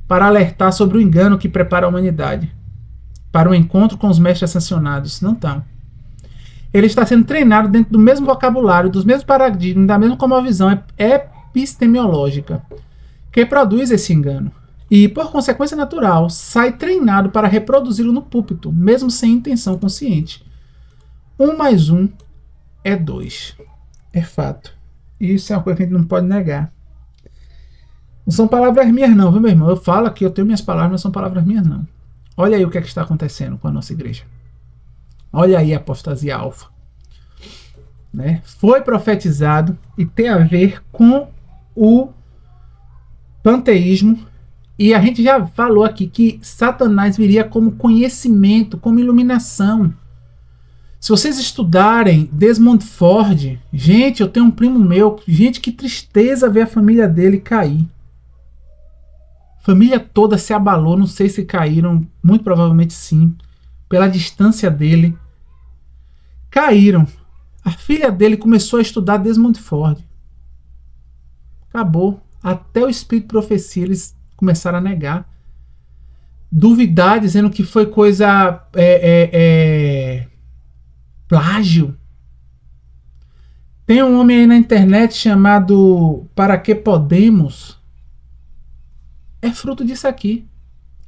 para alertar sobre o engano que prepara a humanidade para o encontro com os mestres ascensionados. Não estão. Ele está sendo treinado dentro do mesmo vocabulário, dos mesmos paradigmas, da mesma cosmovisão epistemológica que produz esse engano. E, por consequência natural, sai treinado para reproduzi-lo no púlpito, mesmo sem intenção consciente. 1 mais 1 é 2. É fato. Isso é uma coisa que a gente não pode negar. Não são palavras minhas não, viu, meu irmão? Eu falo aqui, eu tenho minhas palavras, mas não são palavras minhas não. Olha aí o que é que está acontecendo com a nossa igreja. Olha aí a apostasia alfa. Né? Foi profetizado e tem a ver com o panteísmo. E a gente já falou aqui que Satanás viria como conhecimento, como iluminação. Se vocês estudarem Desmond Ford, gente, eu tenho um primo meu, gente, que tristeza ver a família dele cair. A família toda se abalou, não sei se caíram, muito provavelmente sim, pela distância dele. Caíram. A filha dele começou a estudar Desmond Ford. Acabou. Até o Espírito de Profecia eles começaram a negar. Duvidar, dizendo que foi coisa plágio. Tem um homem aí na internet chamado Para Que Podemos. É fruto disso aqui.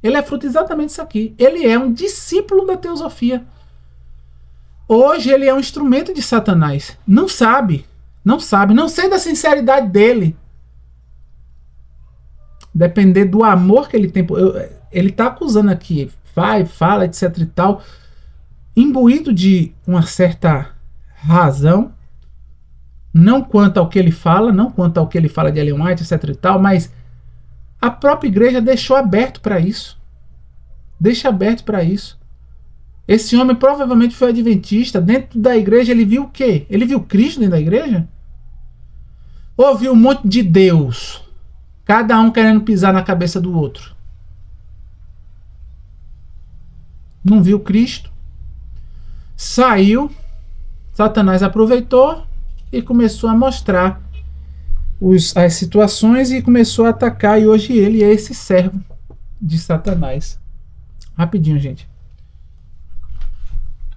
Ele é fruto exatamente disso aqui. Ele é um discípulo da teosofia. Hoje ele é um instrumento de Satanás. Não sabe. Não sei da sinceridade dele. Depender do amor que ele tem. Ele está acusando aqui. Fala, etc e tal. Imbuído de uma certa razão. Não quanto ao que ele fala. Não quanto ao que ele fala de Ellen White, etc e tal. Mas a própria igreja deixou aberto para isso. Deixa aberto para isso. Esse homem provavelmente foi adventista. Dentro da igreja ele viu o quê? Ele viu Cristo dentro da igreja? Ou viu um monte de Deus? Cada um querendo pisar na cabeça do outro. Não viu Cristo? Saiu. Satanás aproveitou e começou a mostrar as situações e começou a atacar. E hoje ele é esse servo de Satanás. Rapidinho, gente.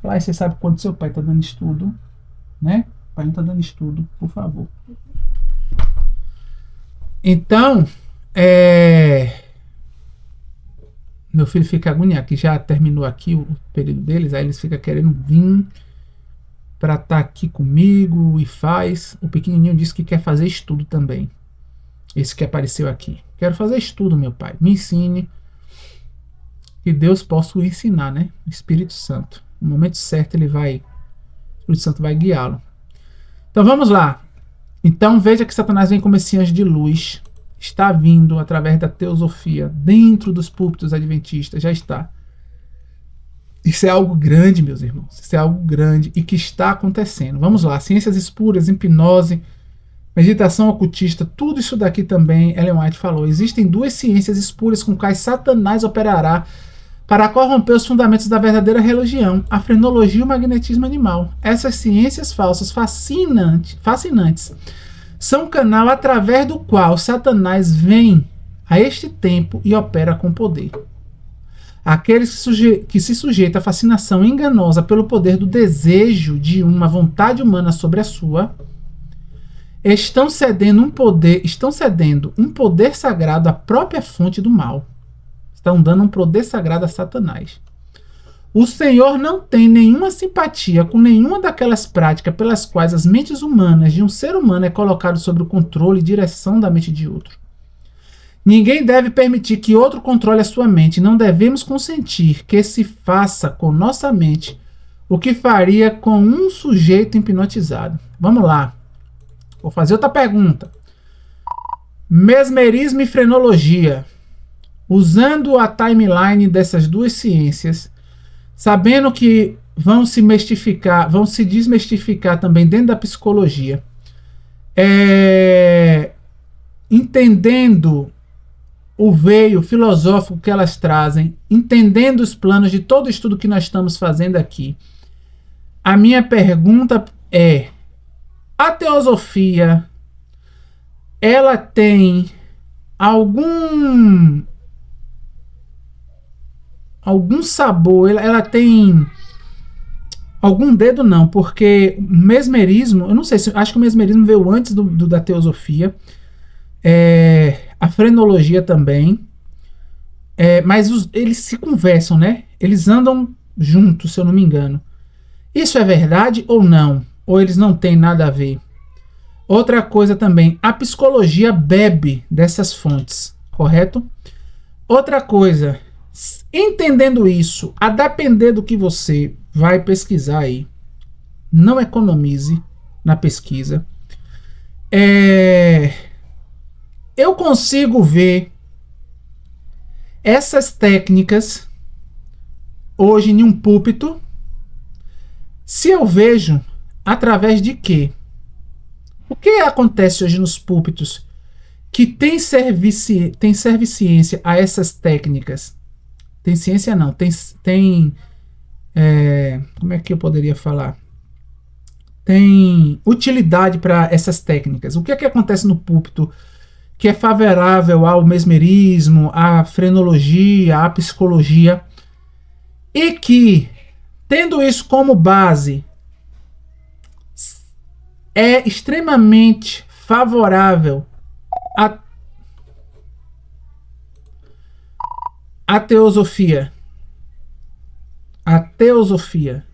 Lá você sabe quando seu pai está dando estudo, né? O pai não está dando estudo, por favor. Então, meu filho fica agoniado, que já terminou aqui o período deles, aí eles ficam querendo vir para estar aqui comigo e faz. O pequenininho disse que quer fazer estudo também. Esse que apareceu aqui. Quero fazer estudo, meu pai. Me ensine. Que Deus possa o ensinar, né? O Espírito Santo. No momento certo o Espírito Santo vai guiá-lo. Então vamos lá. Então veja que Satanás vem como esse anjo de luz. Está vindo através da teosofia. Dentro dos púlpitos adventistas. Já está. Isso é algo grande, meus irmãos. Isso é algo grande e que está acontecendo. Vamos lá. Ciências espuras, hipnose, meditação ocultista. Tudo isso daqui também, Ellen White falou. Existem duas ciências espuras com quais Satanás operará para corromper os fundamentos da verdadeira religião, a frenologia e o magnetismo animal. Essas ciências falsas fascinantes são um canal através do qual Satanás vem a este tempo e opera com poder. Aqueles que se sujeitam à fascinação enganosa pelo poder do desejo de uma vontade humana sobre a sua, estão cedendo um poder sagrado à própria fonte do mal. Estão dando um poder sagrado a Satanás. O Senhor não tem nenhuma simpatia com nenhuma daquelas práticas pelas quais as mentes humanas de um ser humano é colocado sob o controle e direção da mente de outro. Ninguém deve permitir que outro controle a sua mente. Não devemos consentir que se faça com nossa mente o que faria com um sujeito hipnotizado. Vamos lá. Vou fazer outra pergunta. Mesmerismo e frenologia. Usando a timeline dessas duas ciências, sabendo que vão se desmistificar também dentro da psicologia, entendendo o veio filosófico que elas trazem, entendendo os planos de todo o estudo que nós estamos fazendo aqui, a minha pergunta é: a teosofia, ela tem algum sabor, ela tem algum dedo? Não, porque o mesmerismo, eu não sei, acho que o mesmerismo veio antes da teosofia, a frenologia também, mas eles se conversam, né? Eles andam juntos, se eu não me engano. Isso é verdade ou não? Ou eles não têm nada a ver? Outra coisa também, a psicologia bebe dessas fontes, correto? Outra coisa, entendendo isso, a depender do que você vai pesquisar aí, não economize na pesquisa. Eu consigo ver essas técnicas hoje em um púlpito. Se eu vejo, através de quê? O que acontece hoje nos púlpitos que tem serviciência a essas técnicas? Tem ciência não, como é que eu poderia falar? Tem utilidade para essas técnicas. O que é que acontece no púlpito que é favorável ao mesmerismo, à frenologia, à psicologia, e que, tendo isso como base, é extremamente favorável à teosofia. A teosofia.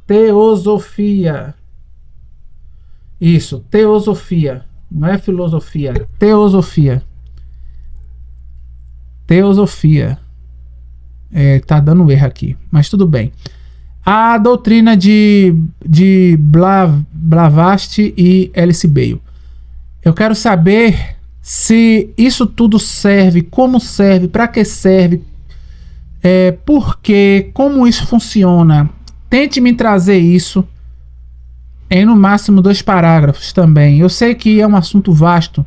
Teosofia. Isso, teosofia. Não é filosofia. Teosofia. Teosofia. Tá dando erro aqui, mas tudo bem. A doutrina de Blavatsky e Alice Bale. Eu quero saber se isso tudo serve, como serve, para que serve, por quê, como isso funciona. Tente me trazer isso em no máximo 2 parágrafos também. Eu sei que é um assunto vasto,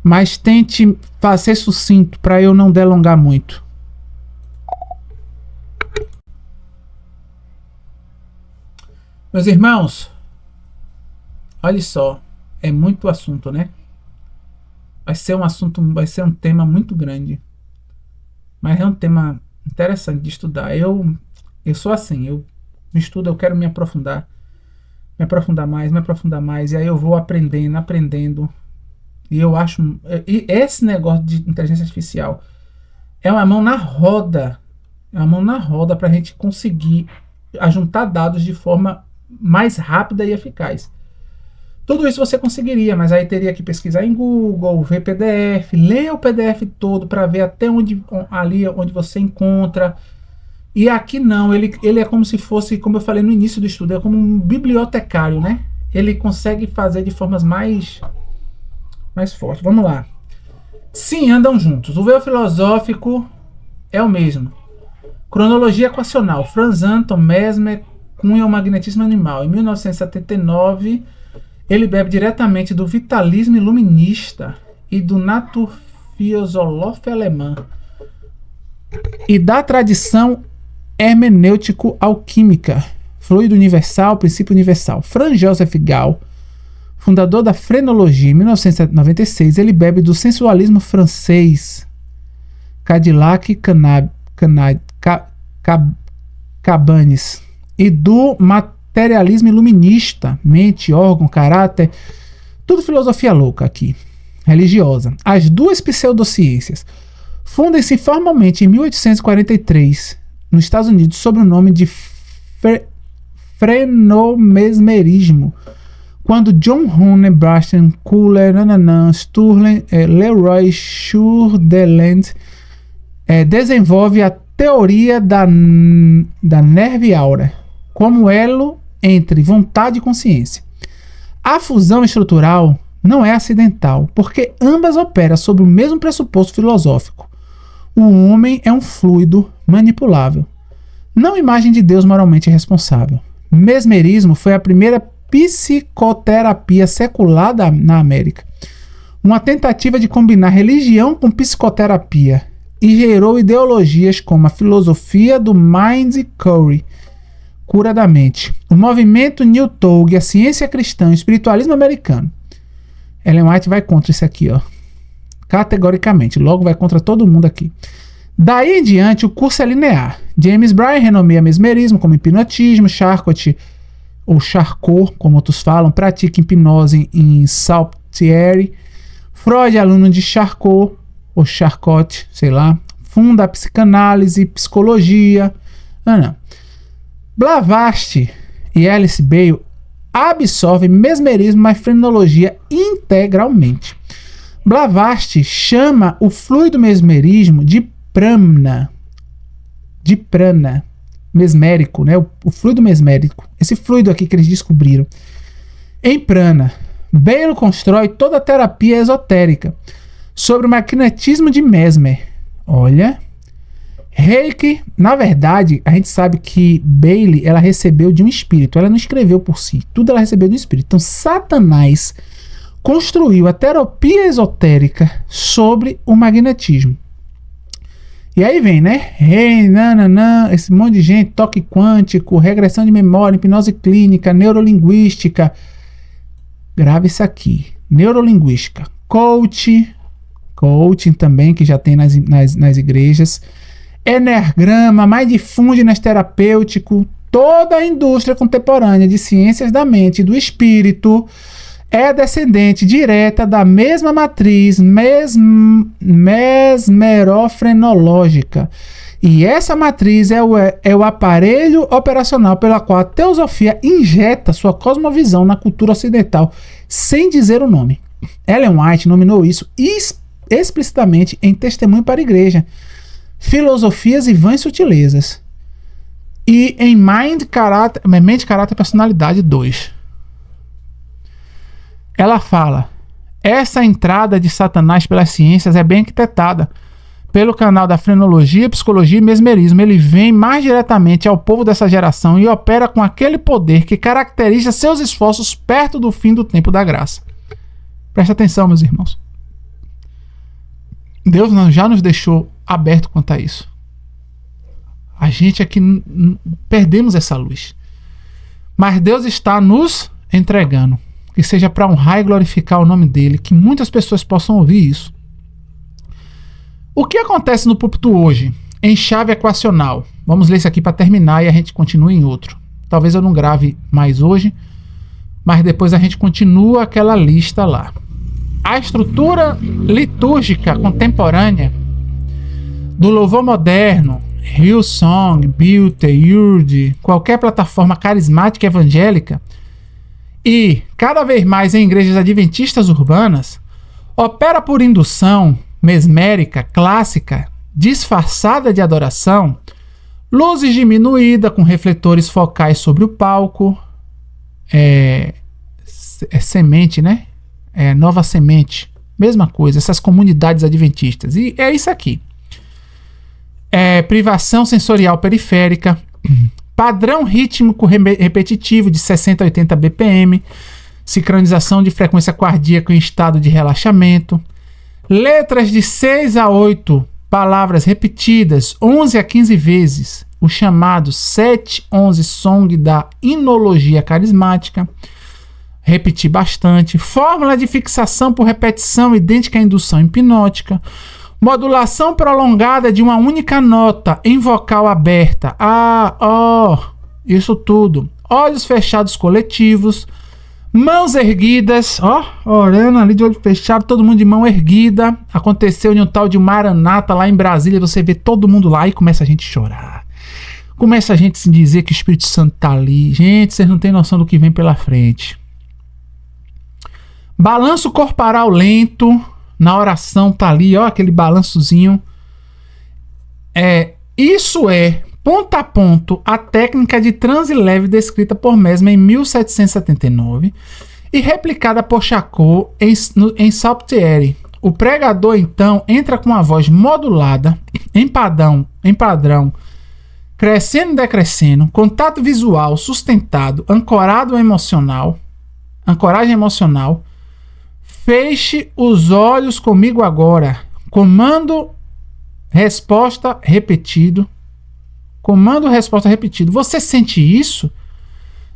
mas tente fazer sucinto para eu não delongar muito. Meus irmãos, olha só, é muito assunto, né? Vai ser um tema muito grande, mas é um tema interessante de estudar. Eu sou assim, eu estudo, eu quero me aprofundar mais, e aí eu vou aprendendo, e eu acho, e esse negócio de inteligência artificial é uma mão na roda, para a gente conseguir ajuntar dados de forma mais rápida e eficaz. Tudo isso você conseguiria, mas aí teria que pesquisar em Google, ver PDF, ler o PDF todo para ver até onde você encontra. E aqui não, ele é como se fosse, como eu falei no início do estudo, é como um bibliotecário, né? Ele consegue fazer de formas mais fortes. Vamos lá. Sim, andam juntos. O véu filosófico é o mesmo. Cronologia equacional. Franz Anton Mesmer cunha o magnetismo animal. Em 1979, ele bebe diretamente do vitalismo iluminista e do Naturphilosophie alemã e da tradição hermenêutico-alquímica, fluido universal, princípio universal. Franz Joseph Gall, fundador da frenologia, em 1996, ele bebe do sensualismo francês, Cadillac Cabanes e do materialismo iluminista, mente, órgão, caráter, tudo filosofia louca aqui, religiosa. As duas pseudociências fundem-se formalmente em 1843 nos Estados Unidos sob o nome de frenomesmerismo, quando John Hunter, Bastian Kuller, Sturlen, Leroy Sutherland desenvolve a teoria da nerve aura como elo entre vontade e consciência. A fusão estrutural não é acidental, porque ambas operam sob o mesmo pressuposto filosófico. O homem é um fluido manipulável, não imagem de Deus moralmente responsável. Mesmerismo foi a primeira psicoterapia secular na América, uma tentativa de combinar religião com psicoterapia, e gerou ideologias como a filosofia do Mind Cure, cura da mente, o movimento New Thought, a ciência cristã, o espiritualismo americano. Ellen White vai contra isso aqui, ó, categoricamente, logo vai contra todo mundo aqui. Daí em diante, o curso é linear. James Bryan renomeia mesmerismo como hipnotismo, Charcot, ou Charcot, como outros falam, pratica hipnose em Saltieri. Freud, aluno de Charcot, ou Charcot, sei lá, funda a psicanálise, psicologia. Blavatsky e Alice Bale absorvem mesmerismo e frenologia integralmente. Blavatsky chama o fluido mesmerismo de prana, mesmérico, né? O fluido mesmérico, esse fluido aqui que eles descobriram em prana. Bale constrói toda a terapia esotérica sobre o magnetismo de Mesmer. Olha, Reiki, na verdade, a gente sabe que Bailey, ela recebeu de um espírito, ela não escreveu por si, tudo ela recebeu do espírito. Então, Satanás construiu a terapia esotérica sobre o magnetismo. E aí vem, né? Esse monte de gente, toque quântico, regressão de memória, hipnose clínica, neurolinguística. Grave isso aqui. Neurolinguística. Coaching também, que já tem nas igrejas. Energrama, mindfulness terapêutico. Toda a indústria contemporânea de ciências da mente e do espírito é descendente direta da mesma matriz mesmerofrenológica. E essa matriz é o aparelho operacional pela qual a teosofia injeta sua cosmovisão na cultura ocidental, sem dizer o nome. Ellen White nominou isso explicitamente em Testemunho para a Igreja, Filosofias e Vãs Sutilezas, e em Mente, Caráter e Personalidade 2. Ela fala: essa entrada de Satanás pelas ciências é bem arquitetada pelo canal da frenologia, psicologia e mesmerismo. Ele vem mais diretamente ao povo dessa geração e opera com aquele poder que caracteriza seus esforços perto do fim do tempo da graça. Presta atenção, meus irmãos. Deus já nos deixou aberto quanto a isso. A gente aqui perdemos essa luz. Mas Deus está nos entregando. Que seja para honrar e glorificar o nome dele, que muitas pessoas possam ouvir isso. O que acontece no púlpito hoje, em chave equacional? Vamos ler isso aqui para terminar e a gente continua em outro. Talvez eu não grave mais hoje, mas depois a gente continua aquela lista lá. A estrutura litúrgica contemporânea do louvor moderno, Hillsong, Beauty, Urd, qualquer plataforma carismática evangélica, e cada vez mais em igrejas adventistas urbanas, opera por indução mesmérica, clássica, disfarçada de adoração, luzes diminuídas com refletores focais sobre o palco, semente, né? Nova Semente, mesma coisa, essas comunidades adventistas. E é isso aqui. Privação sensorial periférica, padrão rítmico repetitivo de 60 a 80 BPM, sincronização de frequência cardíaca em estado de relaxamento, letras de 6 a 8 palavras repetidas 11 a 15 vezes, o chamado 7-11 song da inologia carismática, repetir bastante, fórmula de fixação por repetição idêntica à indução hipnótica, Modulação prolongada de uma única nota em vocal aberta. Isso tudo. Olhos fechados coletivos. Mãos erguidas. Orando ali de olho fechado, todo mundo de mão erguida. Aconteceu em um tal de Maranata lá em Brasília. Você vê todo mundo lá e começa a gente chorar. Começa a gente se dizer que o Espírito Santo tá ali. Gente, vocês não têm noção do que vem pela frente. Balanço corporal lento. Na oração tá ali, aquele balançozinho. Isso é, ponto a ponto, a técnica de transe leve descrita por Mesmer em 1779 e replicada por Charcot em Salpêtrière. O pregador, então, entra com a voz modulada, em padrão, crescendo e decrescendo, contato visual sustentado, ancoragem emocional. Feche os olhos comigo agora. Comando, resposta repetido. Você sente isso?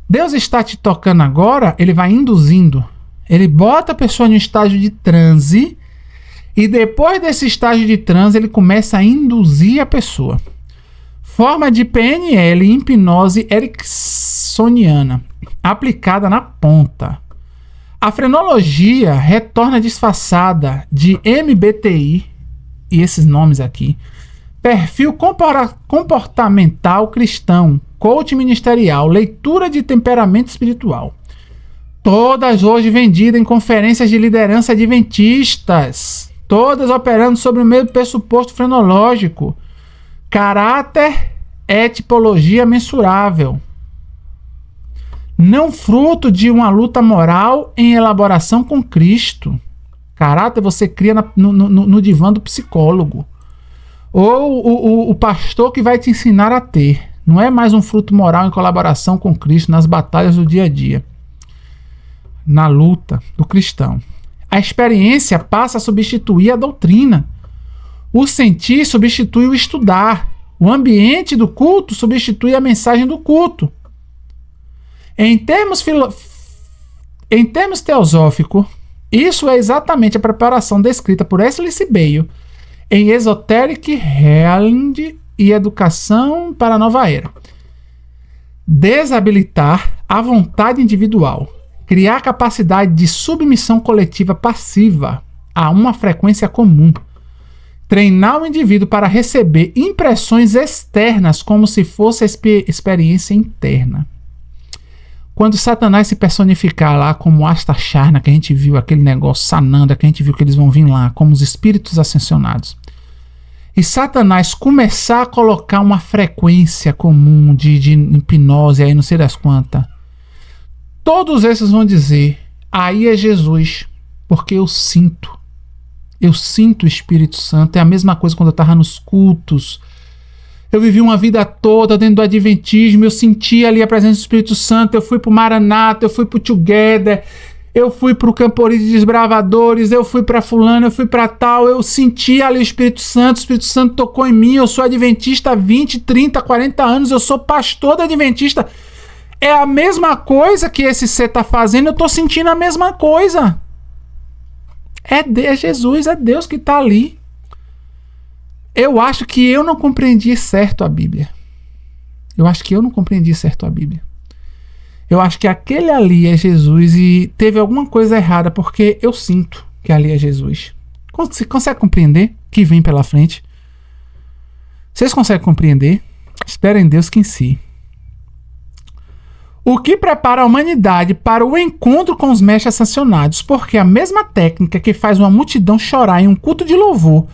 Deus está te tocando agora, ele vai induzindo. Ele bota a pessoa em um estágio de transe e depois desse estágio de transe ele começa a induzir a pessoa. Forma de PNL, hipnose ericksoniana, aplicada na ponta. A frenologia retorna disfarçada de MBTI, e esses nomes aqui, perfil comportamental cristão, coach ministerial, leitura de temperamento espiritual. Todas hoje vendidas em conferências de liderança adventistas, todas operando sobre o mesmo pressuposto frenológico, caráter é tipologia mensurável. Não fruto de uma luta moral em elaboração com Cristo. Caráter você cria no divã do psicólogo. Ou o pastor que vai te ensinar a ter. Não é mais um fruto moral em colaboração com Cristo nas batalhas do dia a dia. Na luta do cristão. A experiência passa a substituir a doutrina. O sentir substitui o estudar. O ambiente do culto substitui a mensagem do culto. Em termos teosóficos, isso é exatamente a preparação descrita por Ashley Bale em Esoteric Healing e Educação para a Nova Era. Desabilitar a vontade individual, criar capacidade de submissão coletiva passiva a uma frequência comum, treinar o indivíduo para receber impressões externas como se fosse a experiência interna. Quando Satanás se personificar lá como Astacharna, que a gente viu aquele negócio, Sananda, que a gente viu que eles vão vir lá como os espíritos ascensionados, e Satanás começar a colocar uma frequência comum de hipnose, aí não sei das quantas, todos esses vão dizer, aí é Jesus, porque eu sinto o Espírito Santo. É a mesma coisa quando eu estava nos cultos. Eu vivi uma vida toda dentro do Adventismo, eu senti ali a presença do Espírito Santo, eu fui pro Maranata, eu fui pro Together, eu fui pro Campori de Desbravadores, eu fui pra fulano, eu fui pra tal, eu senti ali o Espírito Santo tocou em mim, eu sou adventista há 20, 30, 40 anos, eu sou pastor da Adventista. É a mesma coisa que esse ser tá fazendo, eu tô sentindo a mesma coisa. É Jesus, é Deus que tá ali. Eu acho que eu não compreendi certo a Bíblia. Eu acho que aquele ali é Jesus e teve alguma coisa errada, porque eu sinto que ali é Jesus. Você consegue compreender que vem pela frente? Vocês conseguem compreender? Espero em Deus que em si. O que prepara a humanidade para o encontro com os mestres ascensionados, porque a mesma técnica que faz uma multidão chorar em um culto de louvor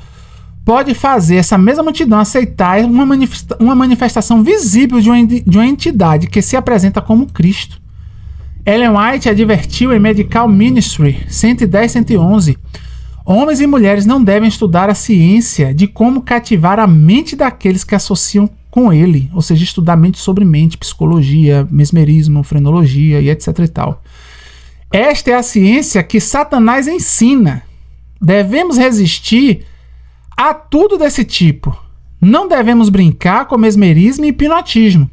pode fazer essa mesma multidão aceitar uma manifestação visível de uma entidade que se apresenta como Cristo. Ellen White advertiu em Medical Ministry 110-111: homens e mulheres não devem estudar a ciência de como cativar a mente daqueles que associam com ele, ou seja, estudar mente sobre mente, psicologia, mesmerismo, frenologia e etc e tal. Esta é a ciência que Satanás ensina. Devemos resistir a tudo desse tipo. Não devemos brincar com mesmerismo e hipnotismo.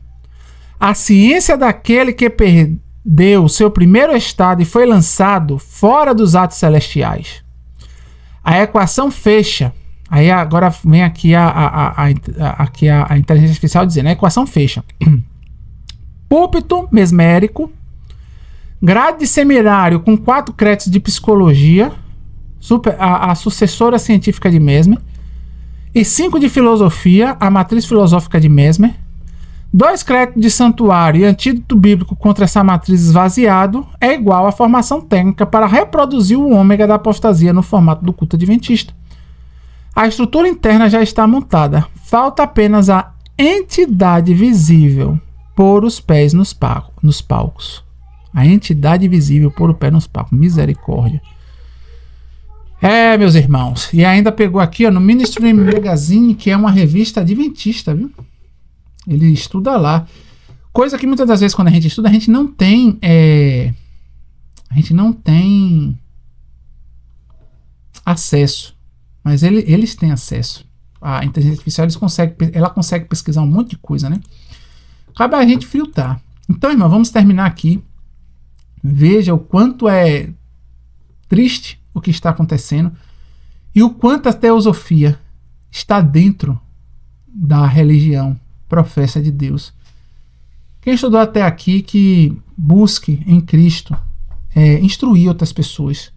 A ciência daquele que perdeu seu primeiro estado e foi lançado fora dos atos celestiais. A equação fecha. Aí agora vem aqui a inteligência artificial dizendo, a equação fecha. Púlpito mesmérico, grade de seminário com 4 créditos de psicologia, a sucessora científica de Mesmer, e 5 de filosofia, a matriz filosófica de Mesmer, 2 créditos de santuário e antídoto bíblico contra essa matriz esvaziado é igual à formação técnica para reproduzir o ômega da apostasia no formato do culto adventista. A estrutura interna já está montada. Falta apenas a entidade visível pôr os pés nos palcos. A entidade visível pôr o pé nos palcos. Misericórdia. Meus irmãos. E ainda pegou aqui, ó, no Ministry Magazine, que é uma revista adventista, viu? Ele estuda lá. Coisa que muitas das vezes quando a gente estuda, a gente não tem acesso. Mas eles têm acesso. A inteligência artificial ela consegue pesquisar um monte de coisa, né? Cabe a gente filtrar. Então, irmão, vamos terminar aqui. Veja o quanto é triste o que está acontecendo e o quanto a teosofia está dentro da religião professa de Deus. Quem estudou até aqui, que busque em Cristo instruir outras pessoas,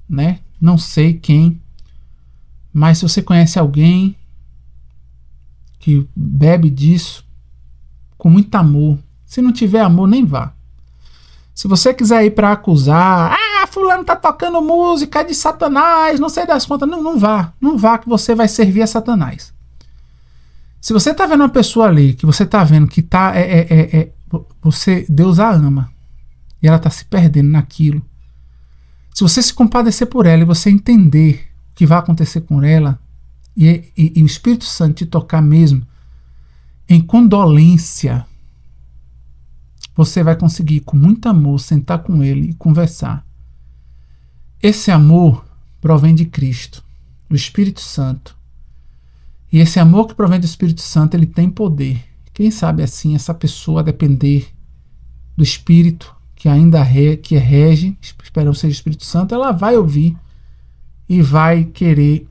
né? Não sei quem, mas se você conhece alguém que bebe disso com muito amor, se não tiver amor, nem vá. Se você quiser ir para acusar, fulano tá tocando música de Satanás, não sei das contas, não vá. Não vá, que você vai servir a Satanás. Se você tá vendo uma pessoa ali, que você tá vendo que tá, Deus a ama, e ela tá se perdendo naquilo. Se você se compadecer por ela e você entender o que vai acontecer com ela, e o Espírito Santo te tocar mesmo, em condolência, você vai conseguir, com muito amor, sentar com ele e conversar. Esse amor provém de Cristo, do Espírito Santo. E esse amor que provém do Espírito Santo, ele tem poder. Quem sabe assim, essa pessoa, a depender do Espírito que ainda rege, esperamos seja o Espírito Santo, ela vai ouvir e vai querer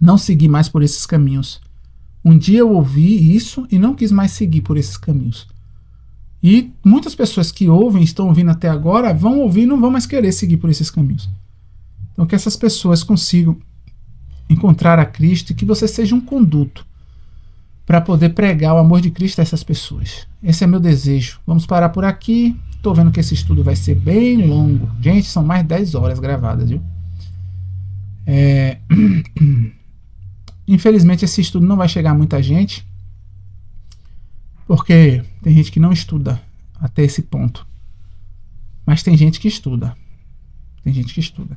não seguir mais por esses caminhos. Um dia eu ouvi isso e não quis mais seguir por esses caminhos. E muitas pessoas que ouvem, estão ouvindo até agora, vão ouvir e não vão mais querer seguir por esses caminhos. Então que essas pessoas consigam encontrar a Cristo e que você seja um conduto para poder pregar o amor de Cristo a essas pessoas. Esse é meu desejo. Vamos parar por aqui. Estou vendo que esse estudo vai ser bem longo. Gente, são mais de 10 horas gravadas, viu? Infelizmente esse estudo não vai chegar a muita gente, porque tem gente que não estuda até esse ponto. Mas tem gente que estuda. Tem gente que estuda.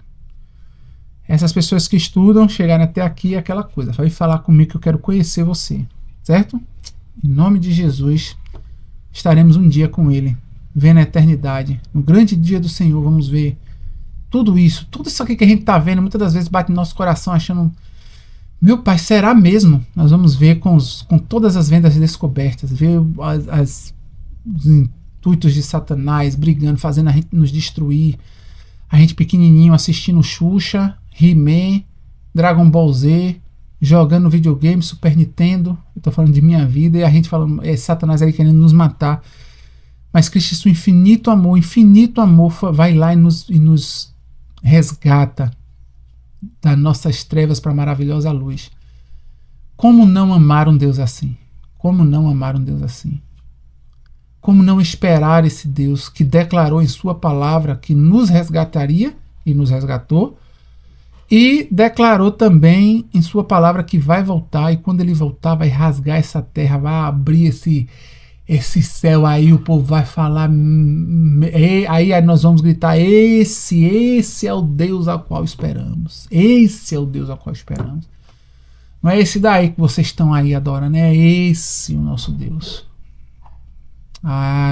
Essas pessoas que estudam chegaram até aqui, aquela coisa. Vai falar comigo que eu quero conhecer você. Certo? Em nome de Jesus, estaremos um dia com ele, vendo a eternidade. No grande dia do Senhor, vamos ver tudo isso aqui que a gente está vendo, muitas das vezes bate no nosso coração achando, meu Pai, será mesmo? Nós vamos ver com todas as vendas descobertas, ver os intuitos de Satanás brigando, fazendo a gente nos destruir, a gente pequenininho assistindo Xuxa, He-Man, Dragon Ball Z, jogando videogame, Super Nintendo. Eu tô falando de minha vida e a gente falando, Satanás aí querendo nos matar. Mas Cristo, seu infinito amor vai lá e nos resgata das nossas trevas para a maravilhosa luz. Como não amar um Deus assim? Como não amar um Deus assim? Como não esperar esse Deus que declarou em sua palavra que nos resgataria e nos resgatou, e declarou também em sua palavra que vai voltar, e quando ele voltar vai rasgar essa terra, vai abrir esse céu aí, o povo vai falar, aí nós vamos gritar, esse é o Deus ao qual esperamos. Esse é o Deus ao qual esperamos. Não é esse daí que vocês estão aí adorando, é esse o nosso Deus.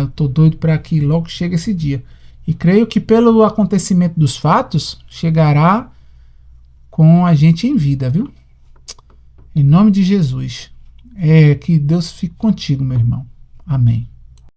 Eu tô doido para que logo chegue esse dia. E creio que pelo acontecimento dos fatos, chegará com a gente em vida, viu? Em nome de Jesus. Que Deus fique contigo, meu irmão. Amém.